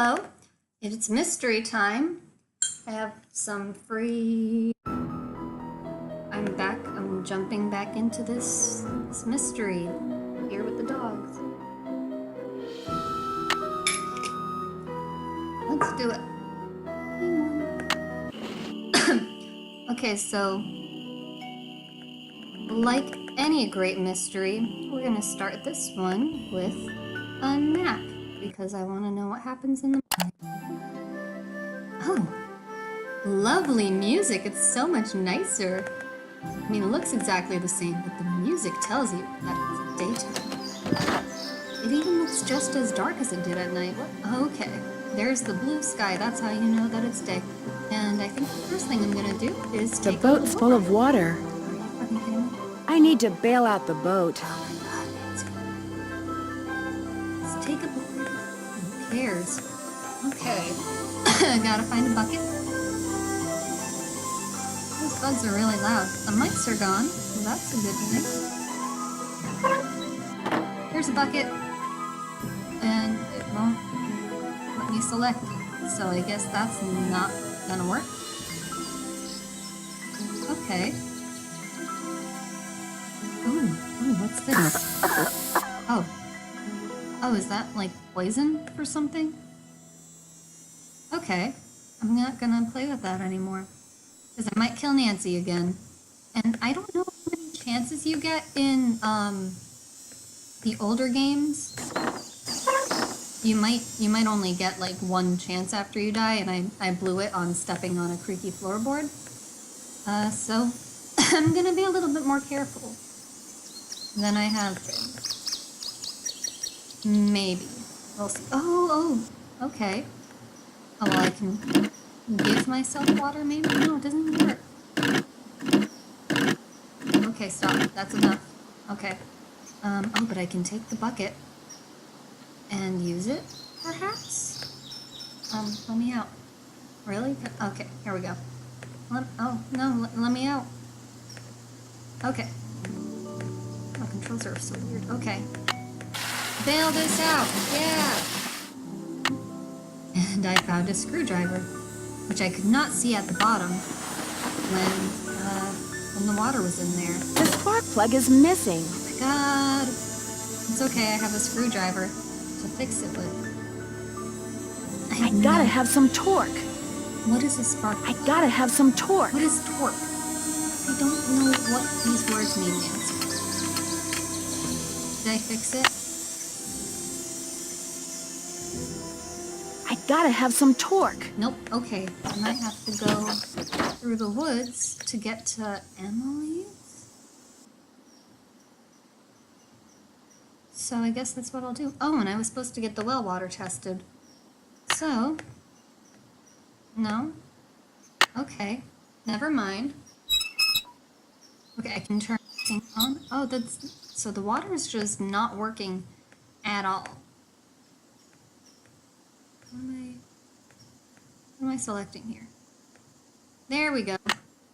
Hello, it's mystery time. I have some free... I'm back, I'm jumping back into this mystery here with the dogs. Let's do it. Okay, so like any great mystery, we're gonna start this one with a map because I want to know what happens in the map. Oh, lovely music. It's so much nicer. I mean, it looks exactly the same, but the music tells you that it's daytime. It even looks just as dark as it did at night. Okay, there's the blue sky. That's how you know that it's day. And I think the first thing I'm gonna do is take the boat's full of water. Are you fucking kidding me? I need to bail out the boat. Oh my god, Nancy. Let's take a boat. Who cares? Okay. Gotta find a bucket. Those bugs are really loud. The mics are gone. Well, that's a good thing. Here's a bucket. And it won't let me select it. So I guess that's not gonna work. Okay. Ooh, what's this? Oh. Oh, is that like poison for something? Okay. I'm not gonna play with that anymore. Because I might kill Nancy again. And I don't know how many chances you get in the older games. You might only get like one chance after you die, and I blew it on stepping on a creaky floorboard. So I'm gonna be a little bit more careful than I have been. Maybe. We'll see. Oh, okay. Oh, well, I can give myself water, maybe? No, it doesn't even work. Okay, stop. That's enough. Okay. Oh, but I can take the bucket and use it, perhaps? Let me out. Really? Okay, here we go. Let me out. Okay. Oh, controls are so weird. Okay. Bail this out! Yeah! And I found a screwdriver, which I could not see at the bottom when the water was in there. The spark plug is missing. Oh my god! It's okay, I have a screwdriver to fix it with. I gotta have some torque. What is a spark? I gotta have some torque. What is torque? I don't know what these words mean, Nancy. Did I fix it? I gotta have some torque. Nope. Okay. I might have to go through the woods to get to Emily's. So I guess that's what I'll do. Oh, and I was supposed to get the well water tested. So, no. Okay. Never mind. Okay, I can turn everything on. Oh, so the water is just not working at all. What am I selecting here? There we go.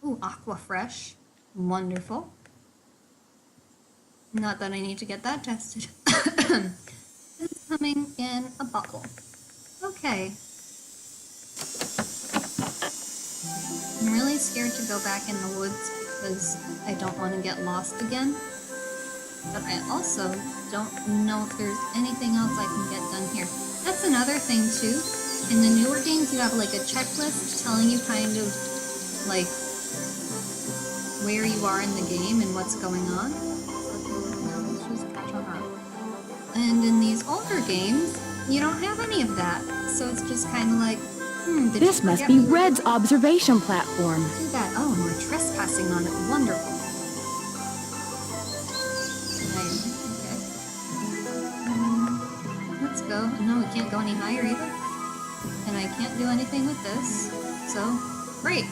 Ooh, Aqua Fresh. Wonderful. Not that I need to get that tested. This is coming in a bottle. Okay. I'm really scared to go back in the woods because I don't want to get lost again. But I also don't know if there's anything else I can get done here. That's another thing too. In the newer games, you have like a checklist telling you kind of like where you are in the game and what's going on. And in these older games, you don't have any of that. So it's just kind of like, this must be Red's observation platform. Do that. Oh, and we're trespassing on it. Wonderful. Okay. Let's go. No, we can't go any higher either. And I can't do anything with this. So, great.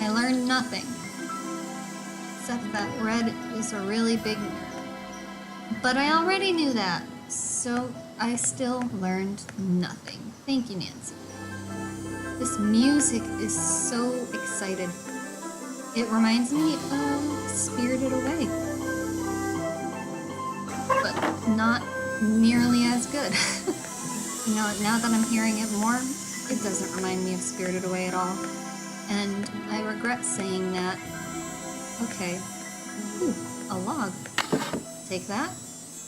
I learned nothing. Except that Red is a really big nerd. But I already knew that. So, I still learned nothing. Thank you, Nancy. This music is so excited. It reminds me of Spirited Away. But not nearly as good. You know, now that I'm hearing it more, it doesn't remind me of Spirited Away at all. And I regret saying that. Okay. Ooh, a log. Take that.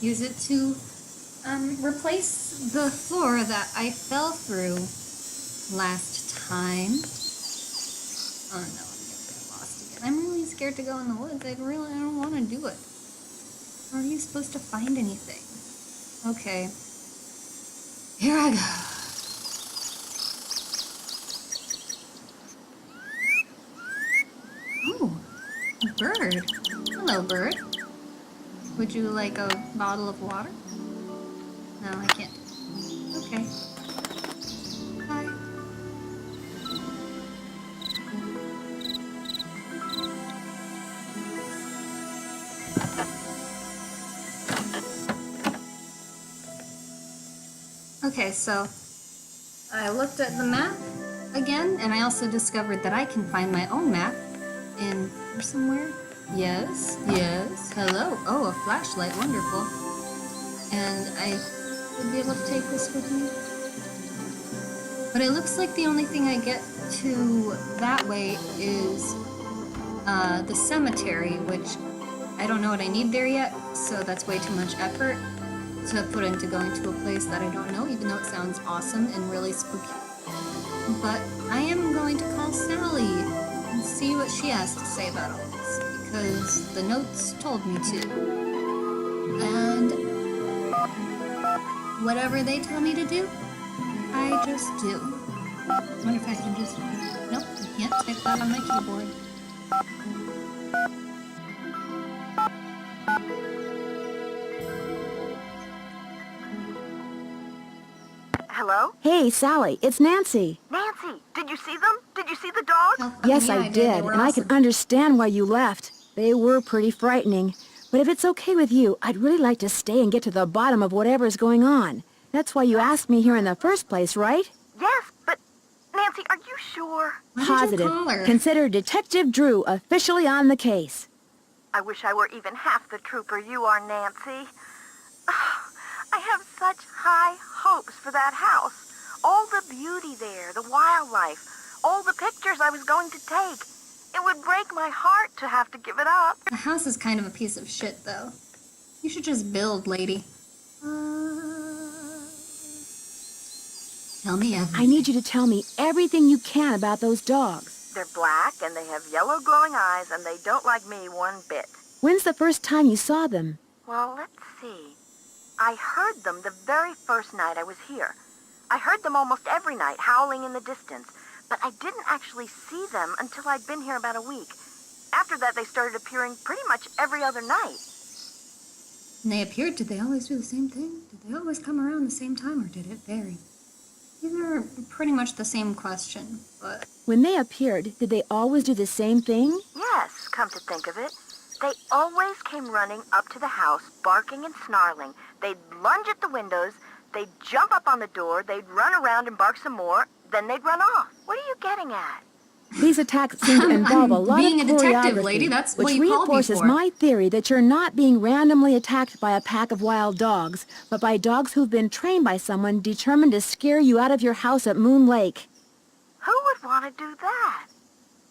Use it to replace the floor that I fell through last time. Oh no, I'm gonna get lost again. I'm really scared to go in the woods. I don't want to do it. How are you supposed to find anything? Okay. Here I go. Oh, a bird. Hello, bird. Would you like a bottle of water? No, I can't. Okay. Bye. Okay, so I looked at the map again, and I also discovered that I can find my own map in here somewhere. Yes, yes. Hello. Oh, a flashlight. Wonderful. And I would be able to take this with me. But it looks like the only thing I get to that way is the cemetery, which I don't know what I need there yet, so that's way too much effort to put into going to a place that I don't know, even though it sounds awesome and really spooky. But I am going to call Sally and see what she has to say about all this, because the notes told me to. And whatever they tell me to do, I just do. I wonder if I can just... Nope, I can't type that on my keyboard. Hello? Hey, Sally, it's Nancy. Nancy, did you see them? Did you see the dogs? Oh, Yes, yeah, I did, They were and I can awesome. understand why you left. They were pretty frightening. But if it's okay with you, I'd really like to stay and get to the bottom of whatever's going on. That's why you asked me here in the first place, right? Yes, but Nancy, are you sure? Why did you Positive. call her? Consider Detective Drew officially on the case. I wish I were even half the trooper you are, Nancy. I have such high hopes for that house. All the beauty there, the wildlife, all the pictures I was going to take. It would break my heart to have to give it up. The house is kind of a piece of shit, though. You should just build, lady. Tell me everything. I need you to tell me everything you can about those dogs. They're black and they have yellow glowing eyes and they don't like me one bit. When's the first time you saw them? Well, let's see. I heard them the very first night I was here. I heard them almost every night, howling in the distance. But I didn't actually see them until I'd been here about a week. After that, they started appearing pretty much every other night. When they appeared, did they always do the same thing? Did they always come around the same time, or did it vary? These are pretty much the same question, but... When they appeared, did they always do the same thing? Yes, come to think of it. They always came running up to the house, barking and snarling. They'd lunge at the windows, they'd jump up on the door, they'd run around and bark some more, then they'd run off. What are you getting at? These attacks seem to involve a lot being of a detective, choreography, lady, that's which what you called me reinforces for. my theory that you're not being randomly attacked by a pack of wild dogs, but by dogs who've been trained by someone determined to scare you out of your house at Moon Lake. Who would want to do that?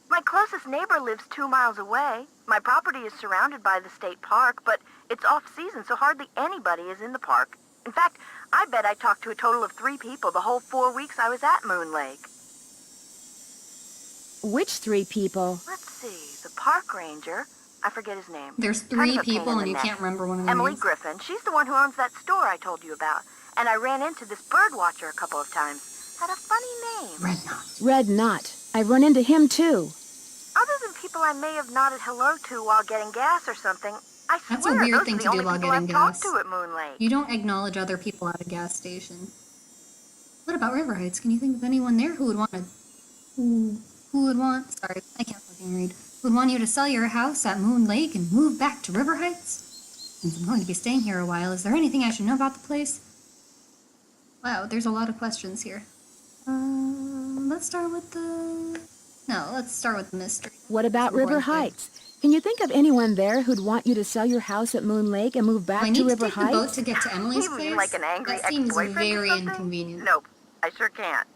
My closest neighbor lives 2 miles away. My property is surrounded by the state park, but it's off-season, so hardly anybody is in the park. In fact, I bet I talked to a total of 3 people the whole 4 weeks I was at Moon Lake. Which 3 people? Let's see, the park ranger, I forget his name. There's Kind 3 of a pain people in and the you neck. can't remember one of them. Emily Griffin, she's the one who owns that store I told you about. And I ran into this bird watcher a couple of times. Had a funny name. Red Knot. Red Knot. I've run into him too. Other than people I may have nodded hello to while getting gas or something, I That's swear a weird those thing are the to do only while people getting I've talked gas. to at Moon Lake. You don't acknowledge other people at a gas station. What about River Heights? Can you think of anyone there who would want to... Who would want... Sorry, I can't fucking read. Who would want you to sell your house at Moon Lake and move back to River Heights? Since I'm going to be staying here a while, is there anything I should know about the place? Wow, there's a lot of questions here. Let's start with the... No, let's start with the mystery. What about Before River the thing. Heights? Can you think of anyone there who'd want you to sell your house at Moon Lake and move Do back I to need to River take the boat Heights? to get to Emily's You place? mean like an angry That seems ex-boyfriend or very something? inconvenient. Nope, I sure can't.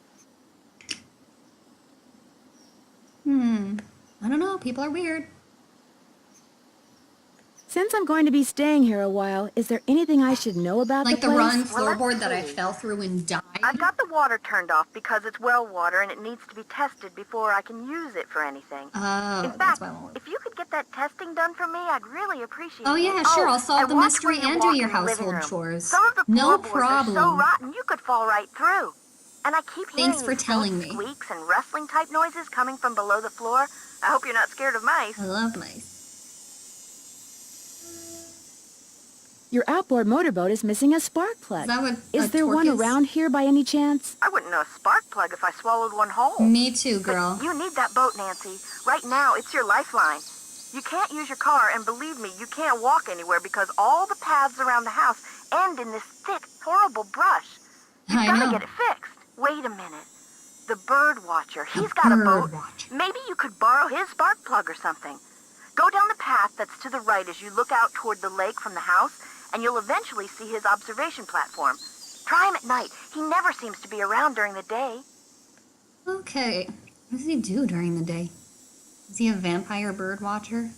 I don't know. People are weird. Since I'm going to be staying here a while, is there anything I should know about Like the the place? rotten Well, let's floorboard that I see. fell through and died. I've got the water turned off because it's well water and it needs to be tested before I can use it for anything. Oh, In that's fact, why I won't work. if you could get that testing done for me, I'd really appreciate Oh it. yeah, sure. I'll solve the watch mystery where you and do walk your in the living household room. chores. Some of the No floorboards are so problem. rotten you could fall right through. And I keep hearing Thanks for these telling faint me. squeaks and rustling type noises coming from below the floor. I hope you're not scared of mice. I love mice. Your outboard motorboat is missing a spark plug. Is that what a Is there torque one is? around here by any chance? I wouldn't know a spark plug if I swallowed one whole. Me too, But girl. you need that boat, Nancy. Right now, it's your lifeline. You can't use your car, and believe me, you can't walk anywhere because all the paths around the house end in this thick, horrible brush. You've I got to know. get it fixed. Wait a minute. The bird watcher, The he's got a boat. bird watcher. Maybe you could borrow his spark plug or something. Go down the path that's to the right as you look out toward the lake from the house, and you'll eventually see his observation platform. Try him at night. He never seems to be around during the day. Okay. What does he do during the day? Is he a vampire bird watcher?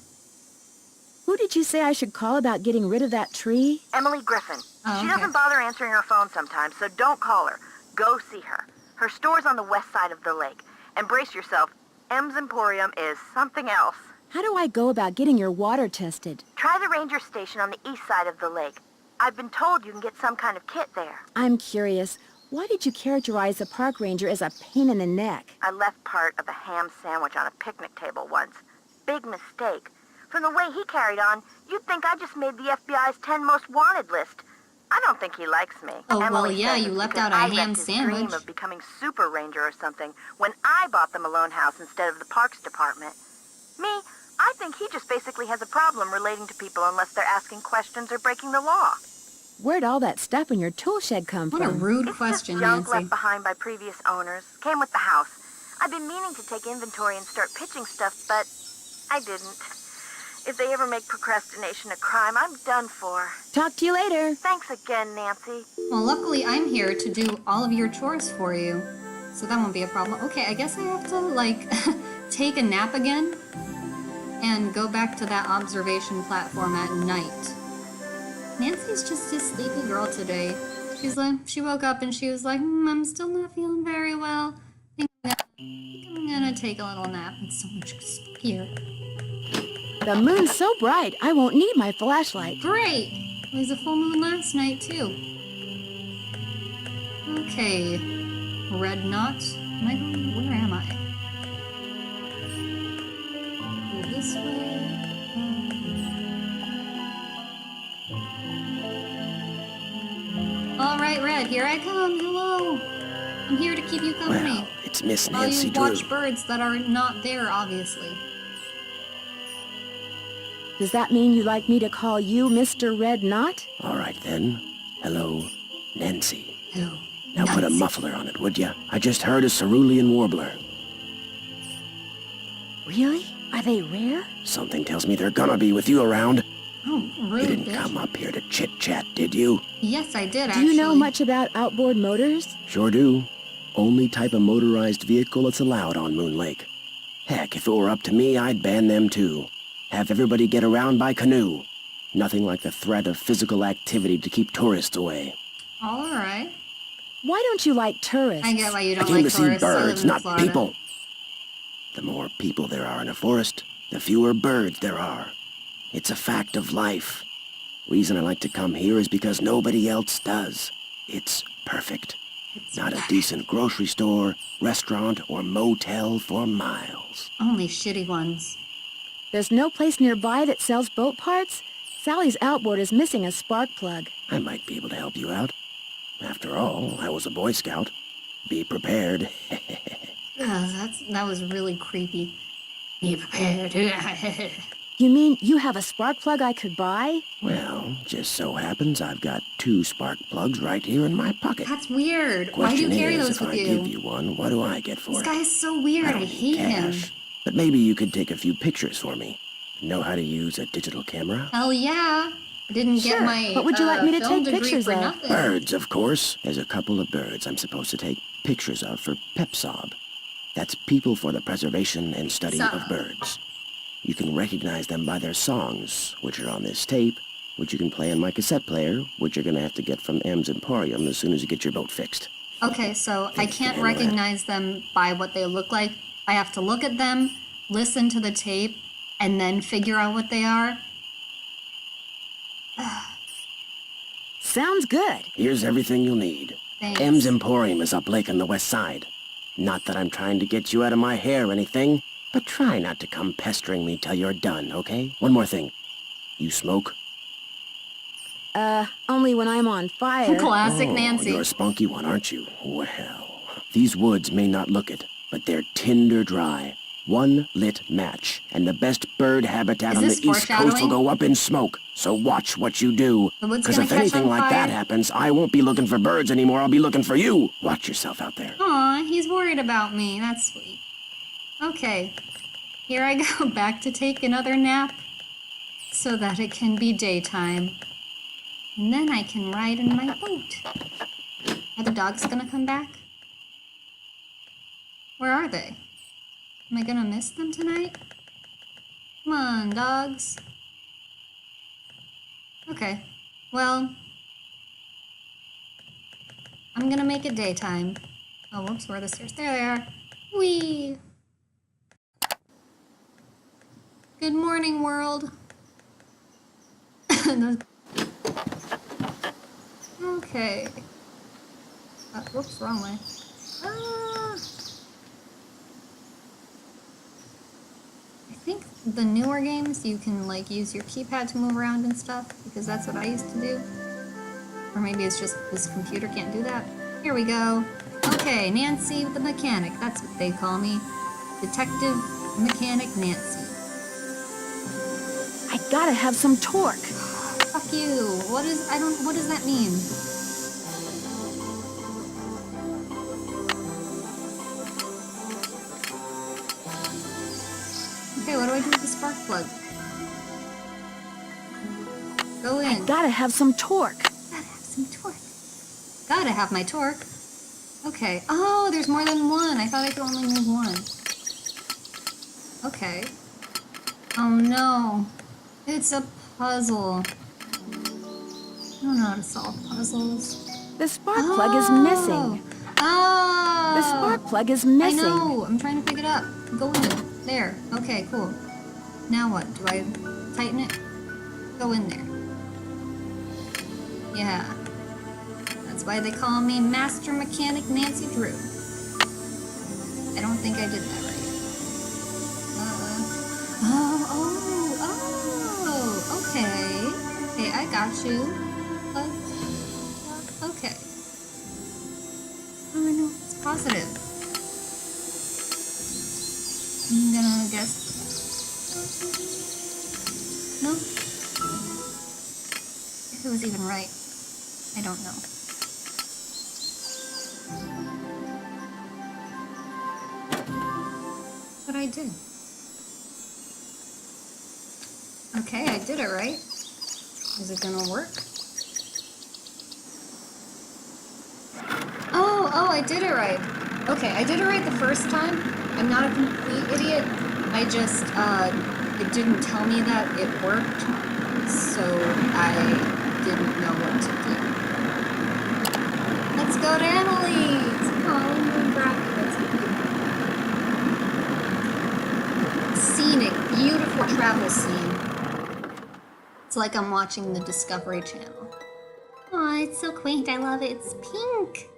Who did you say I should call about getting rid of that tree? Emily Griffin. Oh, She okay. doesn't bother answering her phone sometimes, so don't call her. Go see her. Her store's on the west side of the lake. And brace yourself, M's Emporium is something else. How do I go about getting your water tested? Try the ranger station on the east side of the lake. I've been told you can get some kind of kit there. I'm curious. Why did you characterize the park ranger as a pain in the neck? I left part of a ham sandwich on a picnic table once. Big mistake. From the way he carried on, you'd think I just made the FBI's 10 most wanted list. I don't think he likes me. Oh, well, Emily yeah, says you it's left because out a I ham wrecked his sandwich. dream of becoming super ranger or something when I bought the Malone house instead of the parks department. Me, I think he just basically has a problem relating to people unless they're asking questions or breaking the law. Where'd all that stuff in your tool shed come What a from? rude It's question, just junk Nancy. left behind by previous owners. Came with the house. I've been meaning to take inventory and start pitching stuff, but I didn't. If they ever make procrastination a crime, I'm done for. Talk to you later. Thanks again, Nancy. Well, luckily I'm here to do all of your chores for you. So that won't be a problem. Okay, I guess I have to, like, take a nap again and go back to that observation platform at night. Nancy's just a sleepy girl today. She woke up and she was like, I'm still not feeling very well. I think I'm gonna take a little nap. It's so much spookier. The moon's so bright, I won't need my flashlight. Great! It was a full moon last night, too. Okay. Red knot. Am I going? Where am I? Go this way. Alright, Red, here I come. Hello. I'm here to keep you company. Well, it's Miss While Nancy you Drew. watch birds that are not there, obviously. Does that mean you'd like me to call you Mr. Red Knot? All right, then. Hello, Nancy. Hello. Now put a Nancy. muffler on it, would ya? I just heard a cerulean warbler. Really? Are they rare? Something tells me they're gonna be with you around. Oh, You rude, didn't bitch. come up here to chit-chat, did you? Yes, I did, Do actually. you know much about outboard motors? Sure do. Only type of motorized vehicle that's allowed on Moon Lake. Heck, if it were up to me, I'd ban them too. Have everybody get around by canoe. Nothing like the threat of physical activity to keep tourists away. Alright. Why don't you like tourists? I get why you I don't came like to see tourists. I live birds, in not Florida. people. The more people there are in a forest, the fewer birds there are. It's a fact of life. Reason I like to come here is because nobody else does. It's perfect. Not a decent grocery store, restaurant, or motel for miles. Only shitty ones. There's no place nearby that sells boat parts? Sally's outboard is missing a spark plug. I might be able to help you out. After all, I was a Boy Scout. Be prepared. That was really creepy. Be prepared. You mean you have a spark plug I could buy? Well, just so happens I've got 2 spark plugs right here in my pocket. That's weird. Why do you Question carry is, those if with I you? give you one, what do I get for This it? guy is so weird. I don't need hate him. cash, but maybe you could take a few pictures for me. Know how to use a digital camera? Hell yeah. I didn't Sure. get my What would you like me to film take degree pictures for of? nothing. Birds, of course. There's a couple of birds I'm supposed to take pictures of for PEPSOB. That's People for the Preservation and Study of Sob. Birds. You can recognize them by their songs, which are on this tape, which you can play on my cassette player, which you're gonna have to get from M's Emporium as soon as you get your boat fixed. Okay, so I can't handle that. recognize them by what they look like. I have to look at them, listen to the tape, and then figure out what they are. Sounds good. Here's everything you'll need. Thanks. M's Emporium is up lake on the west side. Not that I'm trying to get you out of my hair or anything, but try not to come pestering me till you're done, okay? One more thing. You smoke? Only when I'm on fire. Classic Oh, Nancy. you're a spunky one, aren't you? Well, these woods may not look it, but they're tinder dry. One lit match, and the best bird habitat Is on the this East Coast will foreshadowing? go up in smoke. So watch what you do. The wood's Because gonna if catch anything on like that fire? happens, I won't be looking for birds anymore. I'll be looking for you. Watch yourself out there. Aw, he's worried about me. That's sweet. Okay, here I go back to take another nap so that it can be daytime. And then I can ride in my boat. Are the dogs gonna come back? Where are they? Am I gonna miss them tonight? Come on, dogs. Okay, well, I'm gonna make it daytime. Oh, whoops, where are the stairs? There they are. Whee! Good morning, world. Okay. Whoops, wrong way. Ah. I think the newer games you can like use your keypad to move around and stuff because that's what I used to do. Or maybe it's just this computer can't do that. Here we go. Okay, Nancy the mechanic. That's what they call me. Detective Mechanic Nancy. I gotta have some torque. Fuck you. What does that mean? Okay, what do I do with the spark plug? Go in. Gotta have some torque. Gotta have some torque. Gotta have my torque. Okay. Oh, there's more than one. I thought I could only move one. Okay. Oh no. It's a puzzle. I don't know how to solve puzzles. The spark plug is missing. Oh! The spark plug is I missing. know. I'm trying to pick it up. Go in. There. Okay, cool. Now what? Do I tighten it? Go in there. Yeah. That's why they call me Master Mechanic Nancy Drew. I don't think I did that right. Okay. Okay, I got you. Okay. Oh, I know. It's positive. I'm gonna guess. No? If it was even right. I don't know. But I did. Okay, I did it right. Is it gonna work? Oh, I did it right. Okay, I did it right the first time. I'm not a complete idiot. I just, it didn't tell me that it worked, so I didn't know what to do. Let's go to Emily's! Oh, that's scenic, beautiful travel scene. It's like I'm watching the Discovery Channel. Aw, it's so quaint. I love it. It's pink.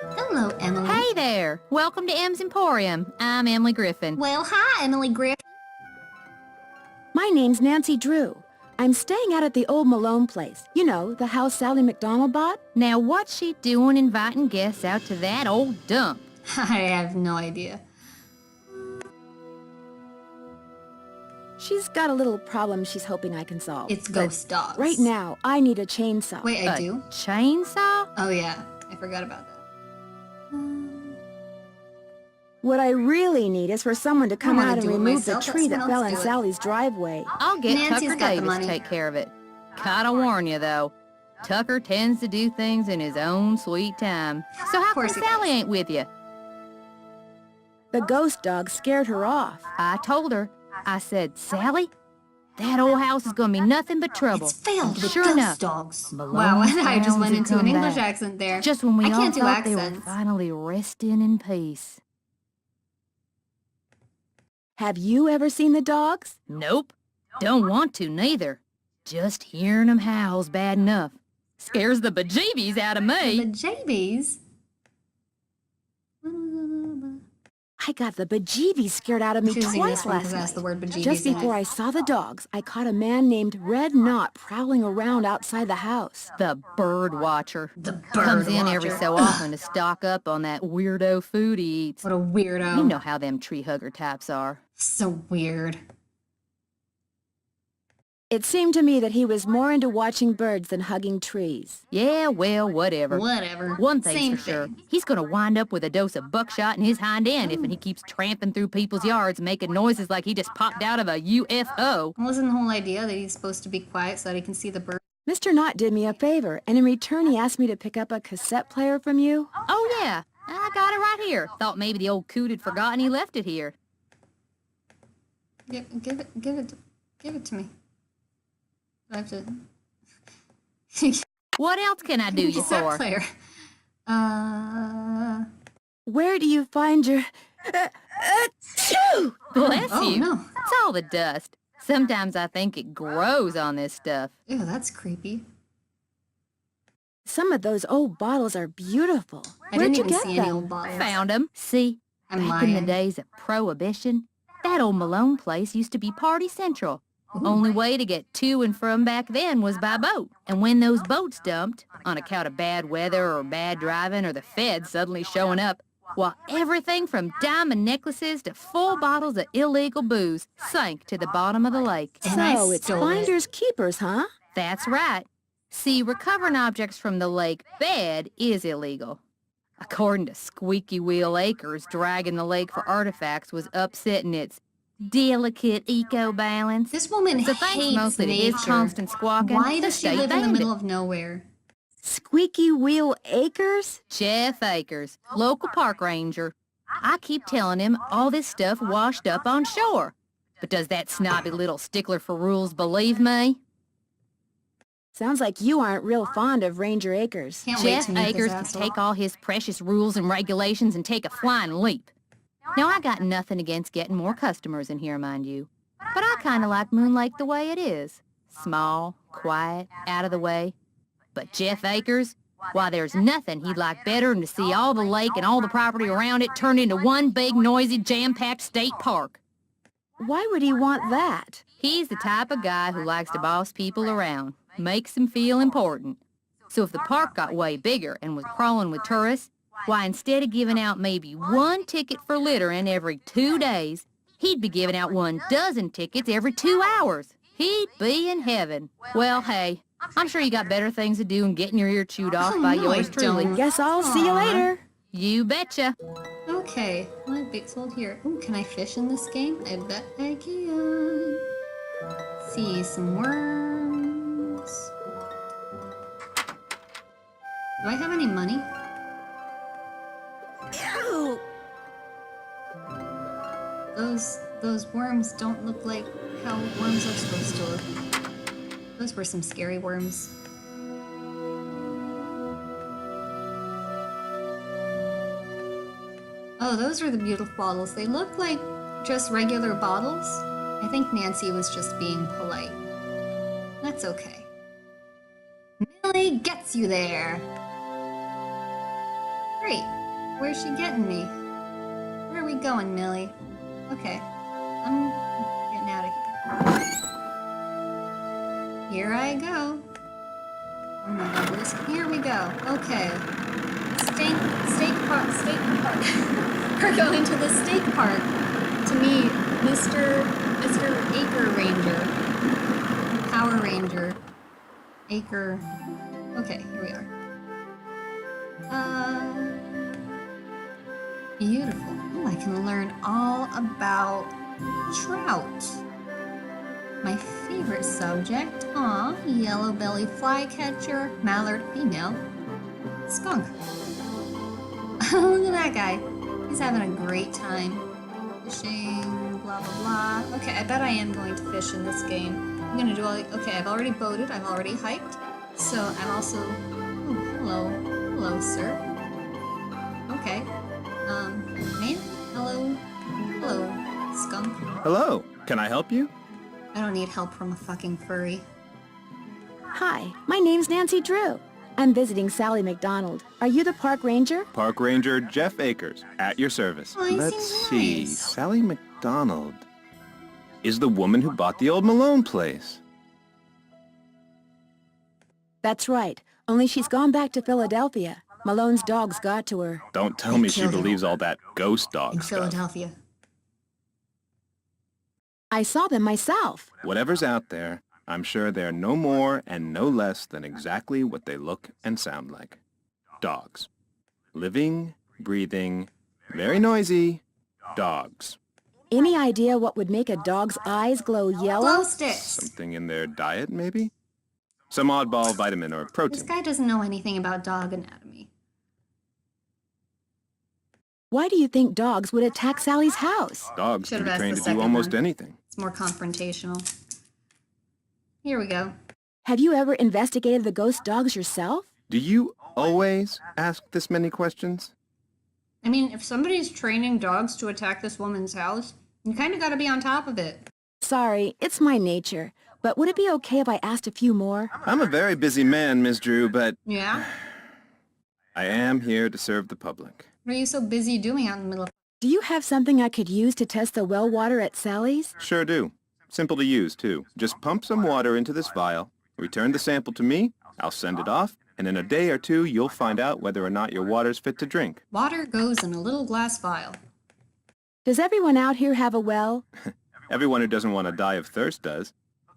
Hello, Emily. Hey there! Welcome to M's Emporium. I'm Emily Griffin. Well, hi, Emily Griffin. My name's Nancy Drew. I'm staying out at the old Malone place. You know, the house Sally McDonald bought. Now what's she doing inviting guests out to that old dump? I have no idea. She's got a little problem she's hoping I can solve. It's But ghost dogs. Right now, I need a chainsaw. Wait, I A do? Chainsaw? Oh, yeah. I forgot about that. What I really need is for someone to come wanna out and do it remove the myself, let tree that someone fell else in do it. Sally's driveway. I'll get Nancy's Tucker got the Davis money. to take care of it. Gotta warn you, though. Tucker tends to do things in his own sweet time. So how come course he Sally does. ain't with you? The ghost dog scared her off. I told her. I said, Sally, that old house is gonna be nothing but trouble. It's filled And with sure ghost enough, dogs. Malone Wow, I just Browns went had into an come English back. accent there. Just when we I all can't do thought they were accents. finally resting in peace. Have you ever seen the dogs? Nope. Don't want to, neither. Just hearing 'em howl's bad enough. Scares the bejeebies out of The me. JBs. I got the bejeebies scared out of me Choosing twice this one because last it has night. the word bejeebies Just in before it. I saw the dogs, I caught a man named Red Knot prowling around outside the house. The bird watcher. The bird Comes in every watcher. so often to stock up on that weirdo food he eats. What a weirdo. You know how them tree hugger types are. So weird. It seemed to me that he was more into watching birds than hugging trees. Yeah, well, whatever. Whatever. One thing's Same for sure. thing. He's gonna wind up with a dose of buckshot in his hind end if he keeps tramping through people's yards making noises like he just popped out of a UFO. Wasn't the whole idea that he's supposed to be quiet so that he can see the bird? Mr. Knott did me a favor, and in return he asked me to pick up a cassette player from you. Oh, yeah. I got it right here. Thought maybe the old coot had forgotten he left it here. Give it to me. I have to. What else can I do you Cassette for? player. Where do you find your... Achoo! Bless Oh, you. no. It's all the dust. Sometimes I think it grows on this stuff. Ew, that's creepy. Some of those old bottles are beautiful. I Where'd didn't you even get see them? any old bottles. Found 'em. See, I'm back in the lying. days of Prohibition, that old Malone place used to be Party Central. Only way to get to and from back then was by boat. And when those boats dumped, on account of bad weather or bad driving or the feds suddenly showing up, well, everything from diamond necklaces to full bottles of illegal booze sank to the bottom of the lake. And I So it's stole it. finders keepers, huh? That's right. See, recovering objects from the lake bed is illegal. According to Squeaky Wheel Acres, dragging the lake for artifacts was upsetting its delicate eco-balance. This woman So thanks hates mostly to nature. his constant squawking, Why the does she state live in the banned middle it. of nowhere? Squeaky Wheel Acres? Jeff Akers, local park ranger. I keep telling him all this stuff washed up on shore. But does that snobby little stickler for rules believe me? Sounds like you aren't real fond of Ranger Acres. Can't wait Jeff to meet Akers this can asshole. take all his precious rules and regulations and take a flying leap. Now, I got nothing against getting more customers in here, mind you. But I kind of like Moon Lake the way it is. Small, quiet, out of the way. But Jeff Akers, why, there's nothing he'd like better than to see all the lake and all the property around it turned into one big, noisy, jam-packed state park. Why would he want that? He's the type of guy who likes to boss people around, makes them feel important. So if the park got way bigger and was crawling with tourists, why, instead of giving out maybe one ticket for littering every 2 days, he'd be giving out 12 tickets every 2 hours. He'd be in heaven. Well, hey, I'm sure you got better things to do than getting your ear chewed off Oh, by no, I yours truly. don't. Guess I'll see you Aw. later. You betcha. Okay, what bait sold here? Ooh, can I fish in this game? I bet I can. See, some worms. Do I have any money? Ew. Those worms don't look like how worms are supposed to look. Those were some scary worms. Oh, those are the beautiful bottles. They look like just regular bottles. I think Nancy was just being polite. That's okay. Millie gets you there. Great. Where's she getting me? Where are we going, Millie? Okay. I'm getting out of here. Here I go. Oh my goodness. Here we go. Okay. Steak park. We're going to the steak park to meet Mr. Acre Ranger. Power Ranger. Acre. Okay, here we are. Beautiful. Oh, I can learn all about trout. My favorite subject. Aw, yellow belly flycatcher, mallard female, skunk. Look at that guy. He's having a great time. Fishing, blah, blah, blah. Okay, I bet I am going to fish in this game. I'm gonna do all, okay, I've already boated, I've already hiked. So I'm also, oh, hello. Hello, sir. Okay. Man? Hello? Hello, skunk. Hello, can I help you? I don't need help from a fucking furry. Hi, my name's Nancy Drew. I'm visiting Sally McDonald. Are you the park ranger? Park Ranger Jeff Akers, at your service. Oh, he Let's seems see, nice. Sally McDonald is the woman who bought the old Malone place. That's right, only she's gone back to Philadelphia. Malone's dogs got to her. Don't tell They me she killed him. believes all that ghost In dog stuff. Philadelphia. I saw them myself. Whatever's out there, I'm sure they're no more and no less than exactly what they look and sound like. Dogs. Living, breathing, very noisy dogs. Any idea what would make a dog's eyes glow Glow yellow? sticks! Something in their diet, maybe? Some oddball vitamin or This protein. guy doesn't know anything about dog anatomy. Why do you think dogs would attack Sally's house? Dogs Should've can be asked trained the to do second almost one. anything. It's more confrontational. Here we go. Have you ever investigated the ghost dogs yourself? Do you always ask this many questions? I mean, if somebody's training dogs to attack this woman's house, you kind of got to be on top of it. Sorry, it's my nature. But would it be okay if I asked a few more? I'm a very busy man, Miss Drew, but Yeah? I am here to serve the public. What are you so busy doing out in the middle of... Do you have something I could use to test the well water at Sally's? Sure do. Simple to use, too. Just pump some water into this vial, return the sample to me, I'll send it off, and in a day or two you'll find out whether or not your water's fit to drink. Water goes in a little glass vial. Does everyone out here have a well? Everyone who doesn't want to die of thirst does.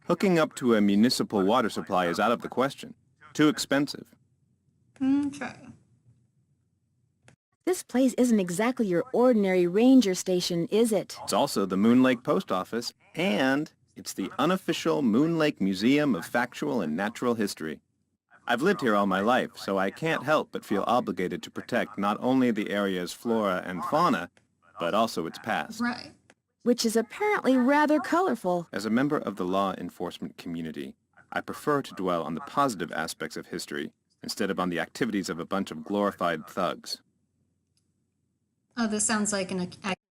Hooking up to a municipal water supply is out of the question. Too expensive. Okay. This place isn't exactly your ordinary ranger station, is it? It's also the Moon Lake Post Office, and it's the unofficial Moon Lake Museum of Factual and Natural History. I've lived here all my life, so I can't help but feel obligated to protect not only the area's flora and fauna, but also its past. Right. Which is apparently rather colorful. As a member of the law enforcement community, I prefer to dwell on the positive aspects of history instead of on the activities of a bunch of glorified thugs. Oh, this sounds like an...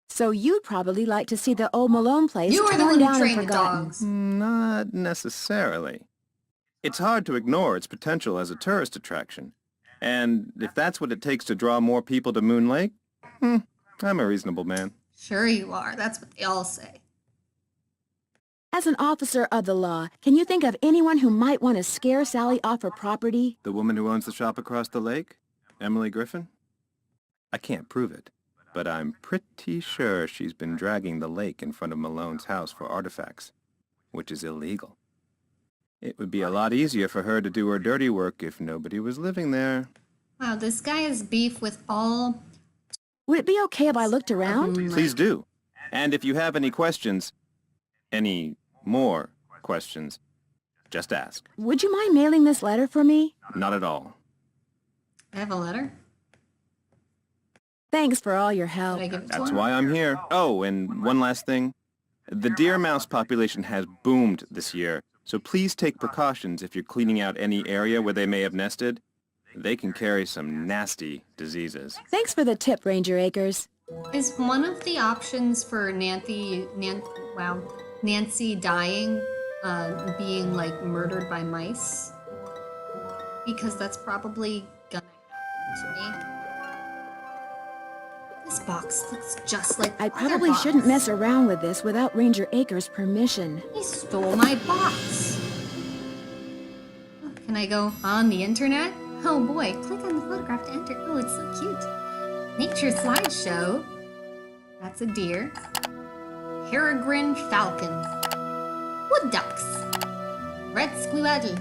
So you'd probably like to see the old Malone place You are the torn one who down and trained the forgotten. dogs. Not necessarily. It's hard to ignore its potential as a tourist attraction. And if that's what it takes to draw more people to Moon Lake, I'm a reasonable man. Sure you are. That's what they all say. As an officer of the law, can you think of anyone who might want to scare Sally off her property? The woman who owns the shop across the lake? Emily Griffin? I can't prove it, but I'm pretty sure she's been dragging the lake in front of Malone's house for artifacts, which is illegal. It would be a lot easier for her to do her dirty work if nobody was living there. Wow, this guy has beef with all... Would it be okay if I looked around? Please do. And if you have any questions, any more questions, just ask. Would you mind mailing this letter for me? Not at all. I have a letter. Thanks for all your Did help. I give it to That's him? why I'm here. Oh, and one last thing. The deer mouse population has boomed this year, so please take precautions if you're cleaning out any area where they may have nested. They can carry some nasty diseases. Thanks for the tip, Ranger Akers. Is one of the options for Nancy dying, being like murdered by mice? Because that's probably gonna happen to me. This box looks just like I the other probably shouldn't box. mess around with this without Ranger Akers' permission. He stole my box. Oh, can I go on the internet? Oh boy, click on the photograph to enter. Oh, it's so cute. Nature slideshow. That's a deer. Peregrine falcon. Wood ducks. Red squirrel.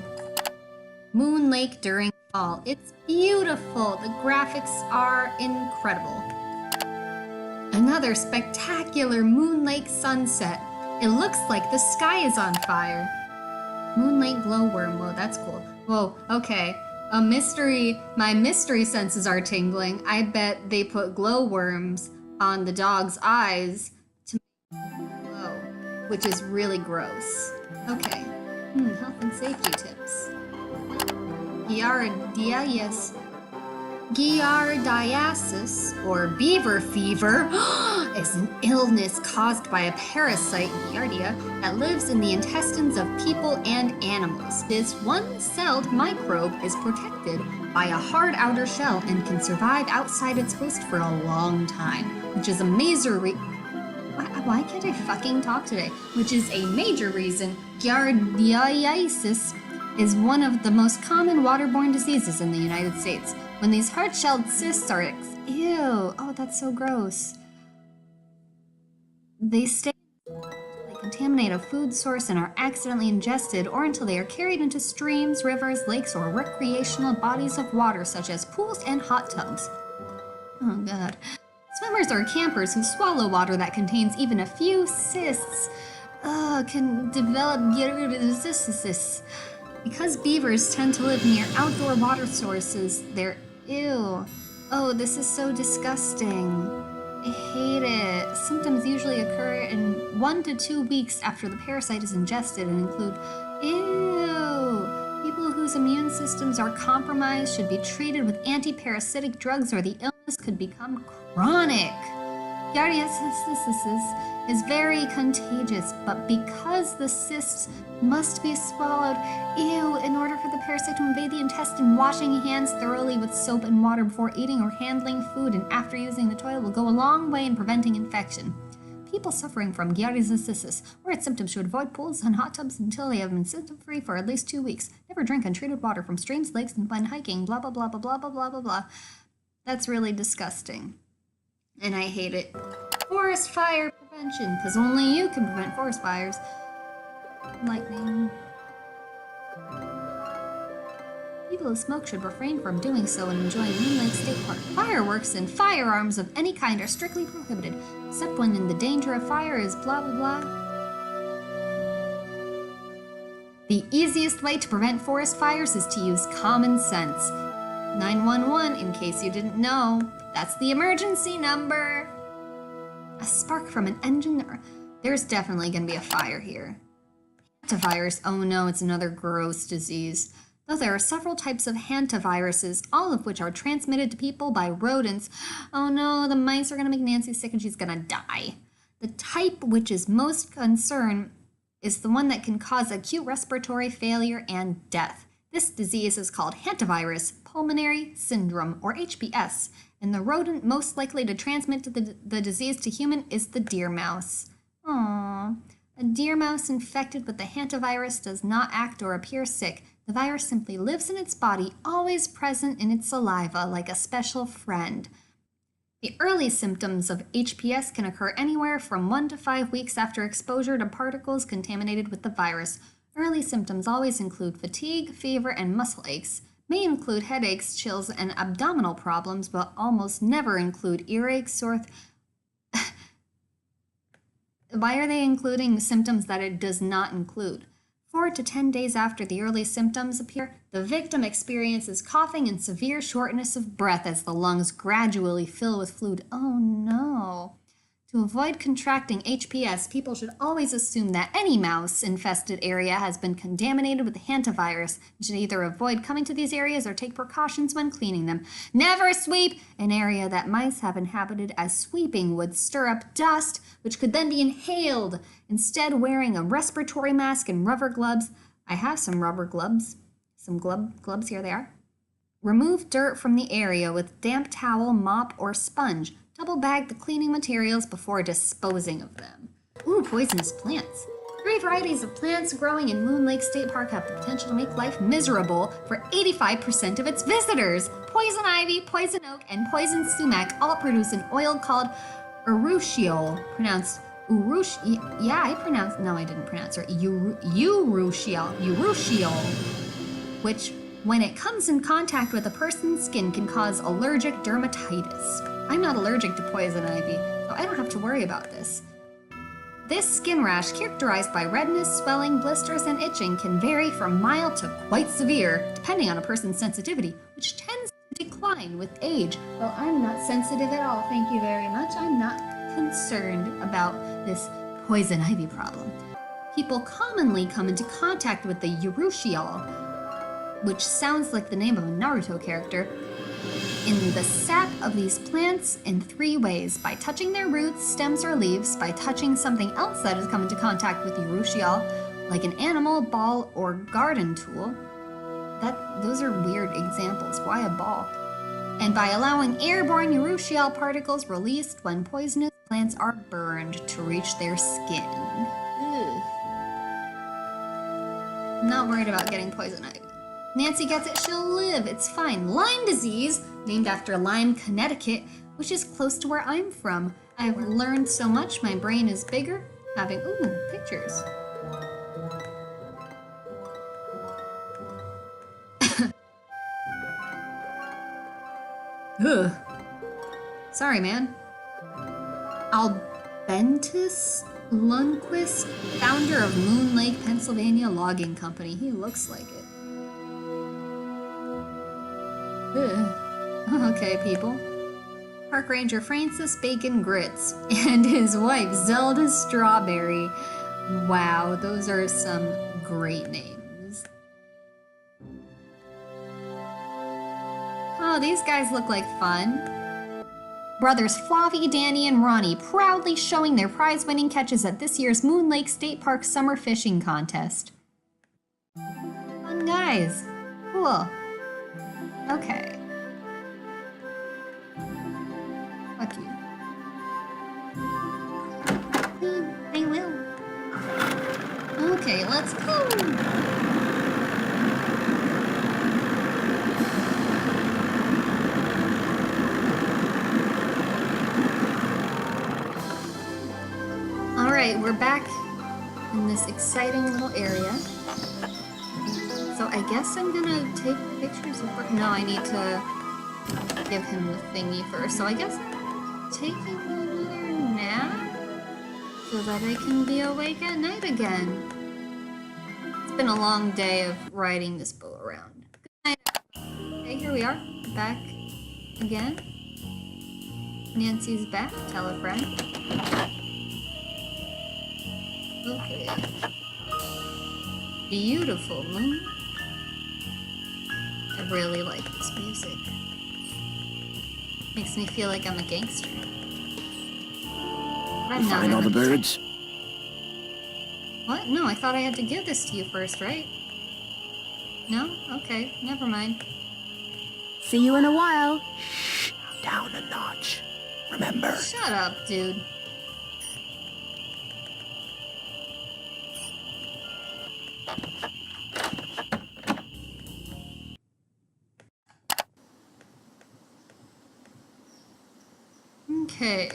Moon Lake during fall. It's beautiful. The graphics are incredible. another spectacular Moon Lake sunset. It looks like the sky is on fire. Moon Lake glowworm. Whoa, that's cool. Whoa, okay. A mystery. My mystery senses are tingling. I bet they put glowworms on the dog's eyes to make them glow, which is really gross. Okay. Health and safety tips. Giardiasis, or beaver fever, is an illness caused by a parasite, Giardia, that lives in the intestines of people and animals. This one-celled microbe is protected by a hard outer shell and can survive outside its host for a long time, which is a major why can't I fucking talk today? Which is a major reason Giardiasis is one of the most common waterborne diseases in the United States. When these hard-shelled cysts are ew, oh, that's so gross. They stay until they contaminate a food source and are accidentally ingested, or until they are carried into streams, rivers, lakes, or recreational bodies of water such as pools and hot tubs. Oh god. Swimmers or campers who swallow water that contains even a few cysts can develop giardiasis. Because beavers tend to live near outdoor water sources, they're ew. Oh, this is so disgusting. I hate it. Symptoms usually occur in 1 to 2 weeks after the parasite is ingested and include people whose immune systems are compromised should be treated with anti-parasitic drugs or the illness could become chronic. Giardiasis is very contagious, but because the cysts must be swallowed, in order for the parasite to invade the intestine, washing hands thoroughly with soap and water before eating or handling food and after using the toilet will go a long way in preventing infection. People suffering from giardiasis or its symptoms should avoid pools and hot tubs until they have been symptom-free for at least 2 weeks. Never drink untreated water from streams, lakes, and when hiking, blah, blah, blah, blah, blah, blah, blah, blah, blah. That's really disgusting. And I hate it. Forest fire prevention, because only you can prevent forest fires. Lightning. People who smoke should refrain from doing so and enjoying Moon Lake State Park. Fireworks and firearms of any kind are strictly prohibited, except when in the danger of fire is blah blah blah. The easiest way to prevent forest fires is to use common sense. 911, in case you didn't know, that's the emergency number. A spark from an engine. There's definitely gonna be a fire here. Hantavirus, oh no, it's another gross disease. Though there are several types of hantaviruses, all of which are transmitted to people by rodents. Oh no, the mice are gonna make Nancy sick and she's gonna die. The type which is most concerned is the one that can cause acute respiratory failure and death. This disease is called hantavirus pulmonary syndrome, or HPS, and the rodent most likely to transmit the disease to human is the deer mouse. Aww. A deer mouse infected with the hantavirus does not act or appear sick. The virus simply lives in its body, always present in its saliva, like a special friend. The early symptoms of HPS can occur anywhere from 1 to 5 weeks after exposure to particles contaminated with the virus. Early symptoms always include fatigue, fever, and muscle aches. May include headaches, chills, and abdominal problems, but almost never include earaches, Why are they including symptoms that it does not include? 4 to 10 days after the early symptoms appear, the victim experiences coughing and severe shortness of breath as the lungs gradually fill with fluid. Oh no. To avoid contracting HPS, people should always assume that any mouse-infested area has been contaminated with the hantavirus and should either avoid coming to these areas or take precautions when cleaning them. Never sweep an area that mice have inhabited, as sweeping would stir up dust, which could then be inhaled. Instead, wearing a respiratory mask and rubber gloves. I have some rubber gloves. Some gloves, here they are. Remove dirt from the area with damp towel, mop, or sponge. Double bag the cleaning materials before disposing of them. Ooh, poisonous plants. 3 varieties of plants growing in Moon Lake State Park have the potential to make life miserable for 85% of its visitors. Poison ivy, poison oak, and poison sumac all produce an oil called urushiol, pronounced urushiol. Yeah, I pronounced, no, I didn't pronounce it. Urushiol, which, when it comes in contact with a person's skin, can cause allergic dermatitis. I'm not allergic to poison ivy, so I don't have to worry about this. This skin rash, characterized by redness, swelling, blisters, and itching, can vary from mild to quite severe, depending on a person's sensitivity, which tends to decline with age. Well, I'm not sensitive at all, thank you very much. I'm not concerned about this poison ivy problem. People commonly come into contact with the urushiol, which sounds like the name of a Naruto character, in the sap of these plants in 3 ways: by touching their roots, stems, or leaves, by touching something else that has come into contact with urushiol, like an animal, ball, or garden tool. Those are weird examples. Why a ball? And by allowing airborne urushiol particles released when poisonous plants are burned to reach their skin. Ugh. I'm not worried about getting poison ivy. Nancy gets it, she'll live, it's fine. Lyme disease, named after Lyme, Connecticut, which is close to where I'm from. I've learned so much, my brain is bigger. Ooh, pictures. Ugh. Sorry, man. Albentus Lundquist, founder of Moon Lake, Pennsylvania Logging Company. He looks like it. Ugh. Okay, people. Park Ranger Francis Bacon Grits and his wife Zelda Strawberry. Wow, those are some great names. Oh, these guys look like fun. Brothers Flavi, Danny, and Ronnie proudly showing their prize-winning catches at this year's Moon Lake State Park Summer Fishing Contest. Fun guys. Cool. Okay. Fuck you. I will. Okay, let's go. Alright, we're back in this exciting little area. So I guess I'm gonna take pictures of... No, I need to give him the thingy first. So I guess I'm taking another nap so that I can be awake at night again. It's been a long day of riding this boat around. Good night. Okay, here we are. Back again. Nancy's back. Tell a friend. Okay. Beautiful moon. I really like this music. Makes me feel like I'm a gangster. But I'm not. Find all the birds? What? No, I thought I had to give this to you first, right? No? Okay, never mind. See you in a while. Shh, down a notch. Remember. Shut up, dude. Okay.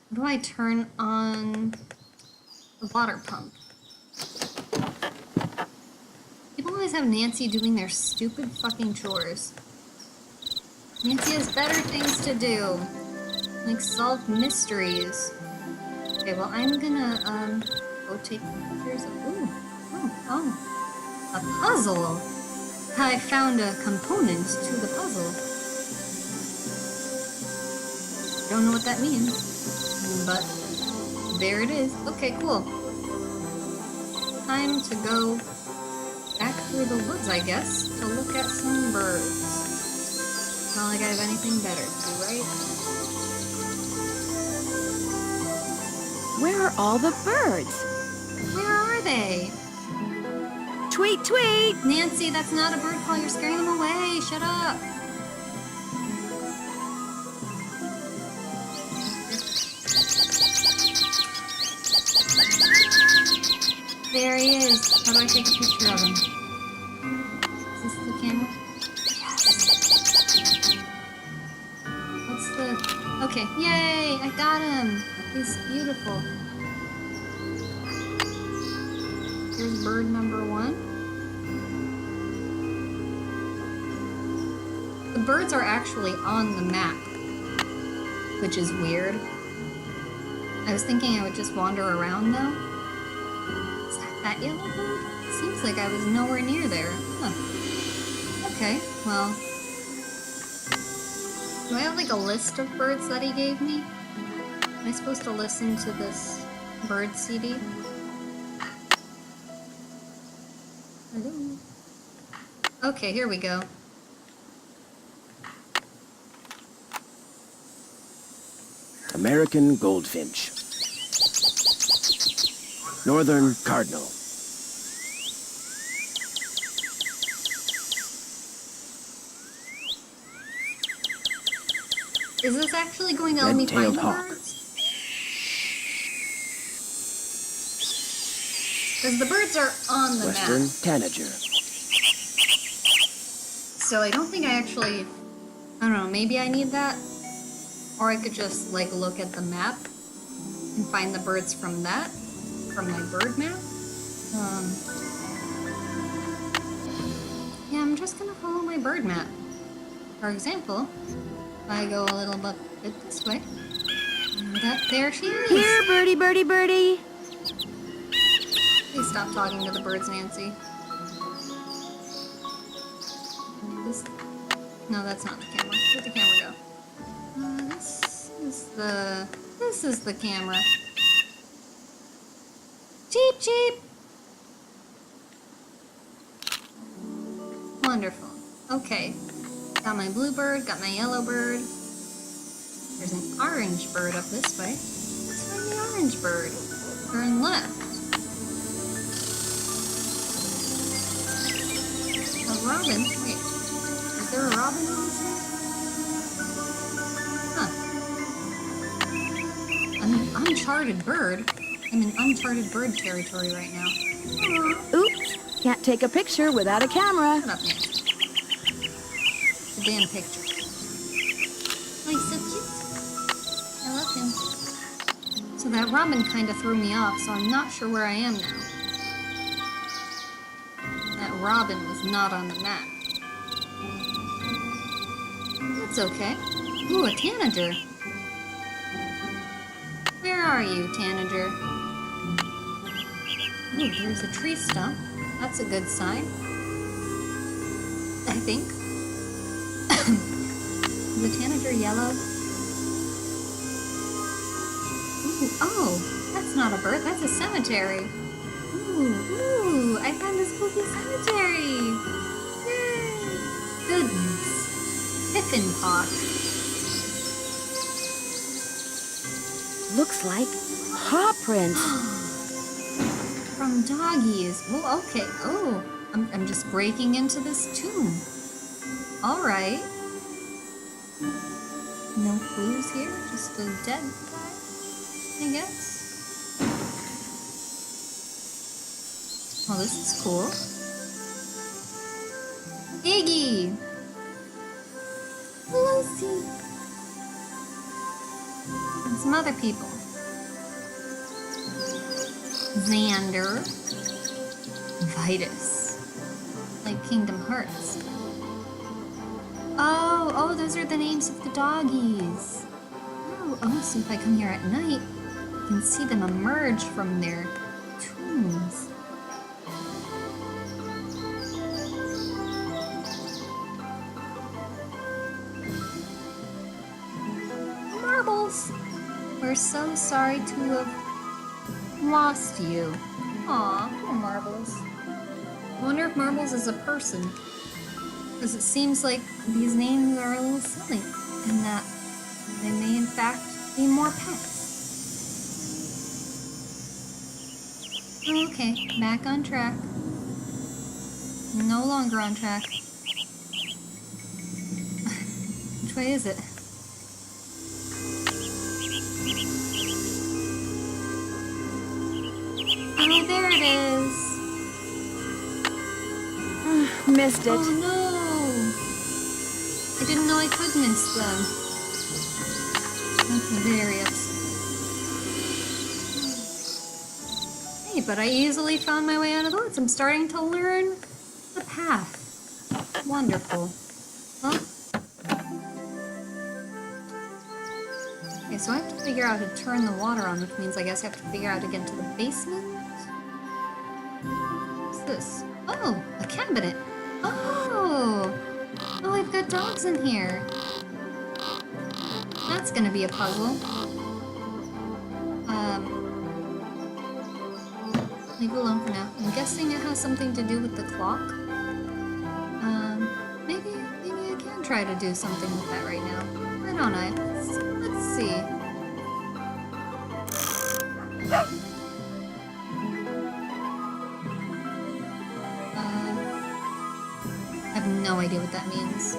How do I turn on the water pump? People always have Nancy doing their stupid fucking chores. Nancy has better things to do, like solve mysteries. Okay, well I'm gonna go take pictures of a puzzle. I found a component to the puzzle. Don't know what that means, but there it is. Okay, cool. Time to go back through the woods, I guess, to look at some birds. Not like I have anything better to do, right? Where are all the birds? Where are they? Tweet, tweet! Nancy, that's not a bird call. You're scaring them away. Shut up. There he is. How do I take a picture of him? Is this the camera? Yes. What's the... Okay. Yay! I got him. He's beautiful. Here's bird number 1. The birds are actually on the map, which is weird. I was thinking I would just wander around though. Is that yellow bird? Seems like I was nowhere near there. Huh. Okay, well. Do I have like a list of birds that he gave me? Am I supposed to listen to this bird CD? Hello? Okay, here we go. American goldfinch. Northern cardinal. Is this actually going to let me find Red-tailed the hawk. birds? Because the birds are on the Western map. tanager. So I don't think I actually... I don't know, maybe I need that? Or I could just, like, look at the map and find the birds from that? From my bird map? Yeah, I'm just gonna follow my bird map. For example, if I go a little bit this way, there she is! Here, birdie, birdie, birdie. Please stop talking to the birds, Nancy. This... No, that's not the camera. Where'd the camera go? This is the camera. Cheep, cheep! Wonderful. Okay. Got my blue bird, got my yellow bird. There's an orange bird up this way. Let's find the orange bird. Turn left. A robin? Wait. Is there a robin in this one? An uncharted bird. I'm in uncharted bird territory right now. Aww. Oops, can't take a picture without a camera. Shut up, Nancy. The damn picture. Oh, he's so cute. I love him. So that robin kind of threw me off, so I'm not sure where I am now. That robin was not on the map. That's okay. Ooh, a tanager. Where are you, tanager? Ooh, there's a tree stump. That's a good sign. I think. Is the tanager yellow? Ooh, oh, that's not a bird, that's a cemetery. Ooh, I found a spooky cemetery. Yay. Goodness. Pippin Pot. Looks like paw prints. From doggies. Oh, okay. Oh, I'm just breaking into this tomb. All right. No clues here. Just a dead guy, I guess. Oh, this is cool. Iggy. Lucy. And some other people. Xander, Vitus, like Kingdom Hearts. Oh, those are the names of the doggies. Oh, so if I come here at night, I can see them emerge from their tombs. Marbles! We're so sorry to have lost you. Aw, poor Marbles. I wonder if Marbles is a person. Because it seems like these names are a little silly. And that they may in fact be more pets. Okay, back on track. No longer on track. Which way is it? Oh, there it is. Missed it. Oh no! I didn't know I could miss them. That's very upsetting. Hey, but I easily found my way out of the woods. I'm starting to learn the path. Wonderful. Well, so I have to figure out how to turn the water on, which means I guess I have to figure out how to get into the basement. What's this? Oh, a cabinet. Oh! Oh, I've got dogs in here. That's gonna be a puzzle. Leave it alone for now. I'm guessing it has something to do with the clock. Maybe I can try to do something with that right now. Why don't I? Let's see. I have no idea what that means.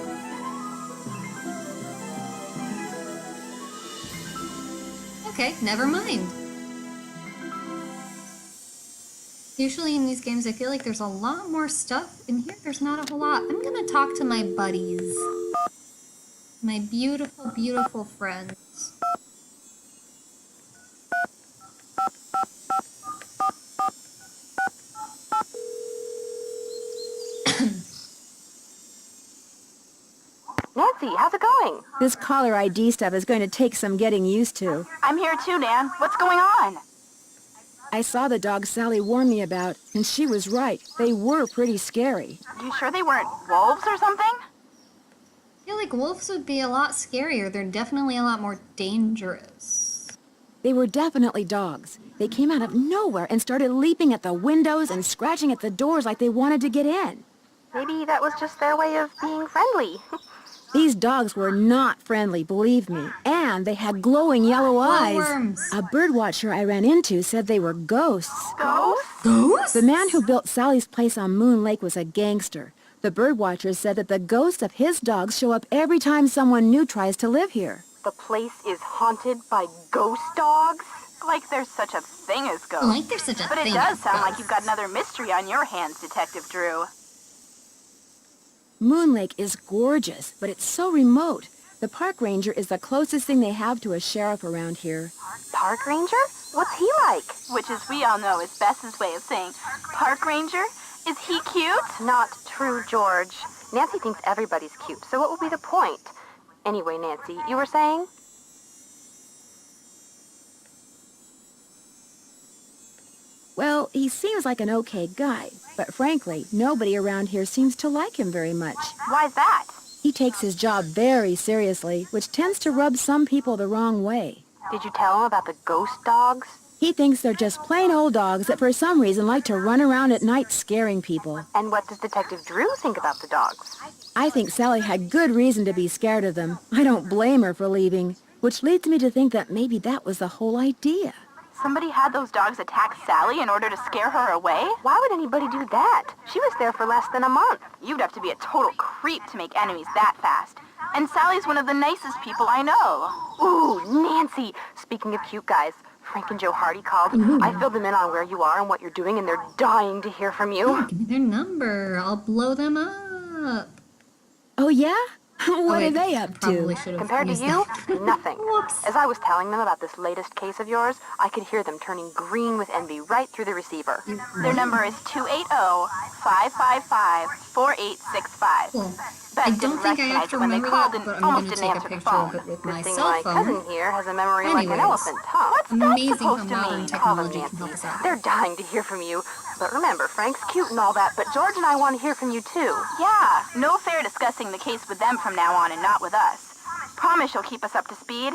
Okay, never mind. Usually in these games, I feel like there's a lot more stuff. In here, there's not a whole lot. I'm gonna talk to my buddies. My beautiful, beautiful friends. Nancy, how's it going? This caller ID stuff is going to take some getting used to. I'm here too, Nan. What's going on? I saw the dog Sally warned me about, and she was right. They were pretty scary. You sure they weren't wolves or something? I feel like wolves would be a lot scarier. They're definitely a lot more dangerous. They were definitely dogs. They came out of nowhere and started leaping at the windows and scratching at the doors like they wanted to get in. Maybe that was just their way of being friendly. These dogs were not friendly, believe me, and they had glowing yellow eyes. Glowworms. A birdwatcher I ran into said they were ghosts. Ghosts? Ghosts? The man who built Sally's place on Moon Lake was a gangster. The birdwatcher said that the ghosts of his dogs show up every time someone new tries to live here. The place is haunted by ghost dogs? Like there's such a thing as ghosts. Like there's such a But thing it does as sound like ghosts. you've got another mystery on your hands, Detective Drew. Moon Lake is gorgeous, but it's so remote. The park ranger is the closest thing they have to a sheriff around here. Park ranger? What's he like? Which, as we all know, is Bess's way of saying park ranger. Is he cute? Not true, George. Nancy thinks everybody's cute, so what would be the point? Anyway, Nancy, you were saying? Well, he seems like an okay guy, but frankly, nobody around here seems to like him very much. Why's that? He takes his job very seriously, which tends to rub some people the wrong way. Did you tell him about the ghost dogs? He thinks they're just plain old dogs that for some reason like to run around at night scaring people. And what does Detective Drew think about the dogs? I think Sally had good reason to be scared of them. I don't blame her for leaving, which leads me to think that maybe that was the whole idea. Somebody had those dogs attack Sally in order to scare her away? Why would anybody do that? She was there for less than a month. You'd have to be a total creep to make enemies that fast. And Sally's one of the nicest people I know. Ooh, Nancy! Speaking of cute guys, Frank and Joe Hardy called. I filled them in on where you are and what you're doing, and they're dying to hear from you. Give me their number. I'll blow them up. Oh, yeah? What wait, are they up probably to? should have Compared to used you, that. nothing. Whoops. As I was telling them about this latest case of yours, I could hear them turning green with envy right through the receiver. Their number is 280-555-4865. Cool. Beth I didn't don't think I have recognize to it when they remember called that, and but I'm almost going to didn't take a answer the picture phone. of it with Good my thing cell my phone. cousin here has a memory like an Anyways, elephant, huh? What's amazing that supposed how to modern mean? Call them technology can help Nancy. us out. They're dying to hear from you. But remember, Frank's cute and all that, but George and I want to hear from you too. Yeah, no fair discussing the case with them from now on and not with us. Promise you'll keep us up to speed.